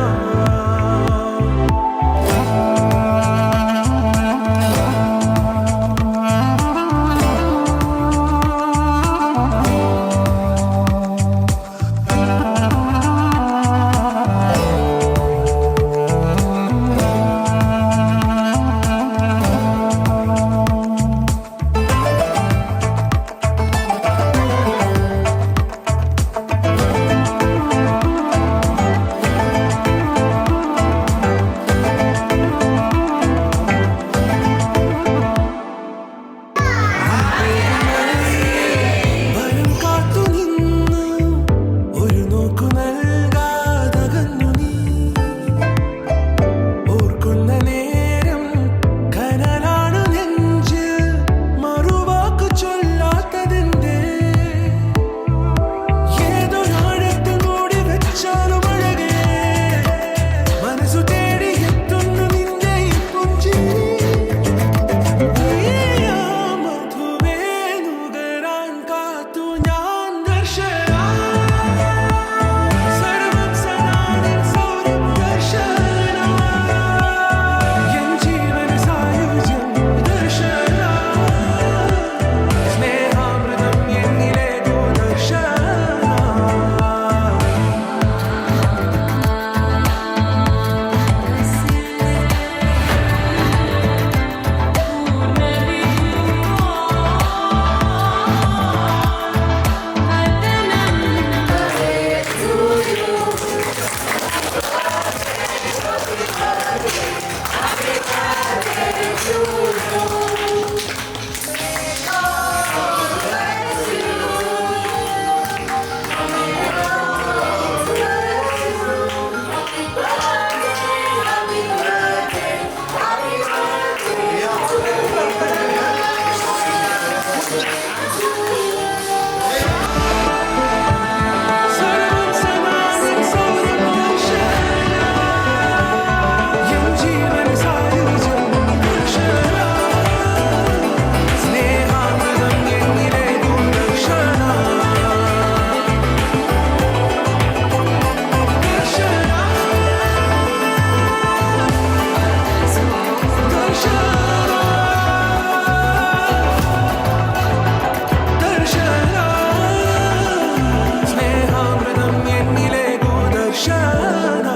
[SPEAKER 5] വരും കാത്തു നിന്നു ഒരു നോക്കു നൽകാതകന്നു നീ ഓർക്കുന്ന നേരം കനലാണു നെഞ്ചിൽ മറുവാക്കു ചൊല്ലാത്തതിന്റെ ഏതൊരാഴത്തിൽ മൂടി വെച്ചാലും അഴകേ മനസ്സു തേടി എത്തുന്നു നിന്റെ ഈ പുഞ്ചിരി മധുവേനുകരാൻ കാത്തു ഞാൻ ദർശന സർവം സദാ നിൻ സൗരഭ ദർശന എൻ ജീവൻ സായുജ്യം ദർശന സ്നേഹാമൃതം എന്നിലെ ദർശന സർവം സദാ നിൻ സൗരഭ ദർശന എൻ ജീവൻ സായുജ്യം ദർശന സ്നേഹാമൃതം എന്നിലെ ദർശന ദർശന സ്നേഹാമൃതം എന്നിലെ ദർശന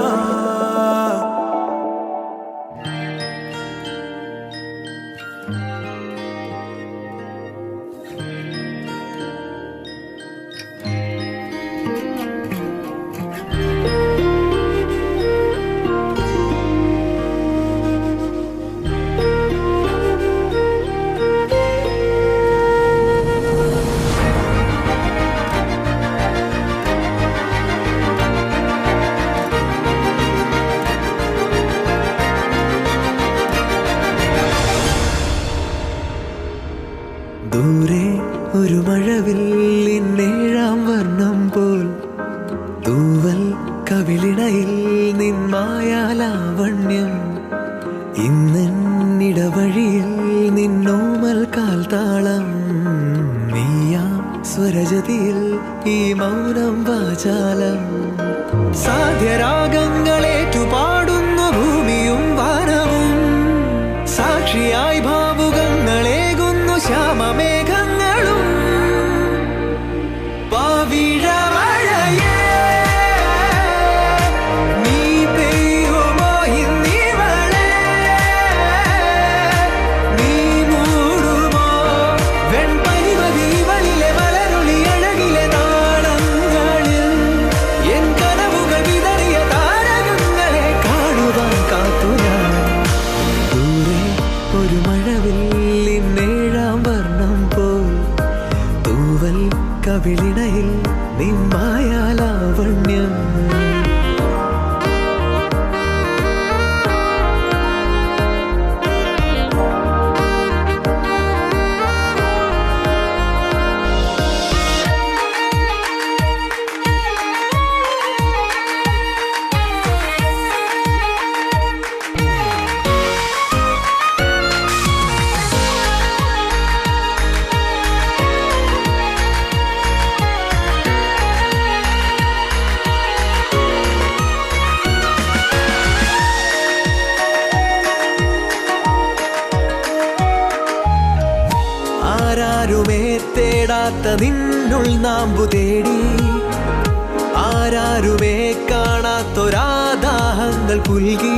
[SPEAKER 10] ദൂരെ ഒരു മഴവില്ലിന്നേഴാം വർണ്ണം പോൽ തൂവൽ കവിളിണയിൽ നിന്മായാലാവണ്യം ഇന്നിടവഴിയിൽ നിന്നോമൽ കാൽത്താളം നീയാം സ്വരജതിയിൽ ഈ മൗനം വാചാലം സാധ്യരാഗങ്ങളേറ്റുപാടുന്നു ഭൂമിയും വാനവും സാക്ഷിയായി ഭാവുകങ്ങളേകുന്നു ശ്യാമമേഘങ്ങളും പാവിഴമഴയേ നീ പെയ്യുമോ ഇന്നിവളെ നീ മൂടുമോ വെൺപനിമതിവളിലെ മലരുളി അഴകിലെ നാളങ്ങളിൽ എൻ കനവുകൾ വിതറിയ താരകങ്ങൾ കനൽ കവിളിണയിൽ നിന്മായാലാവണ്യം ആരാരുമേ തേടാത്ത നിന്നുൾ നാമ്പു തേടി ആരാരുമേ കാണാത്തൊരാദാഹങ്ങൾ പുൽകി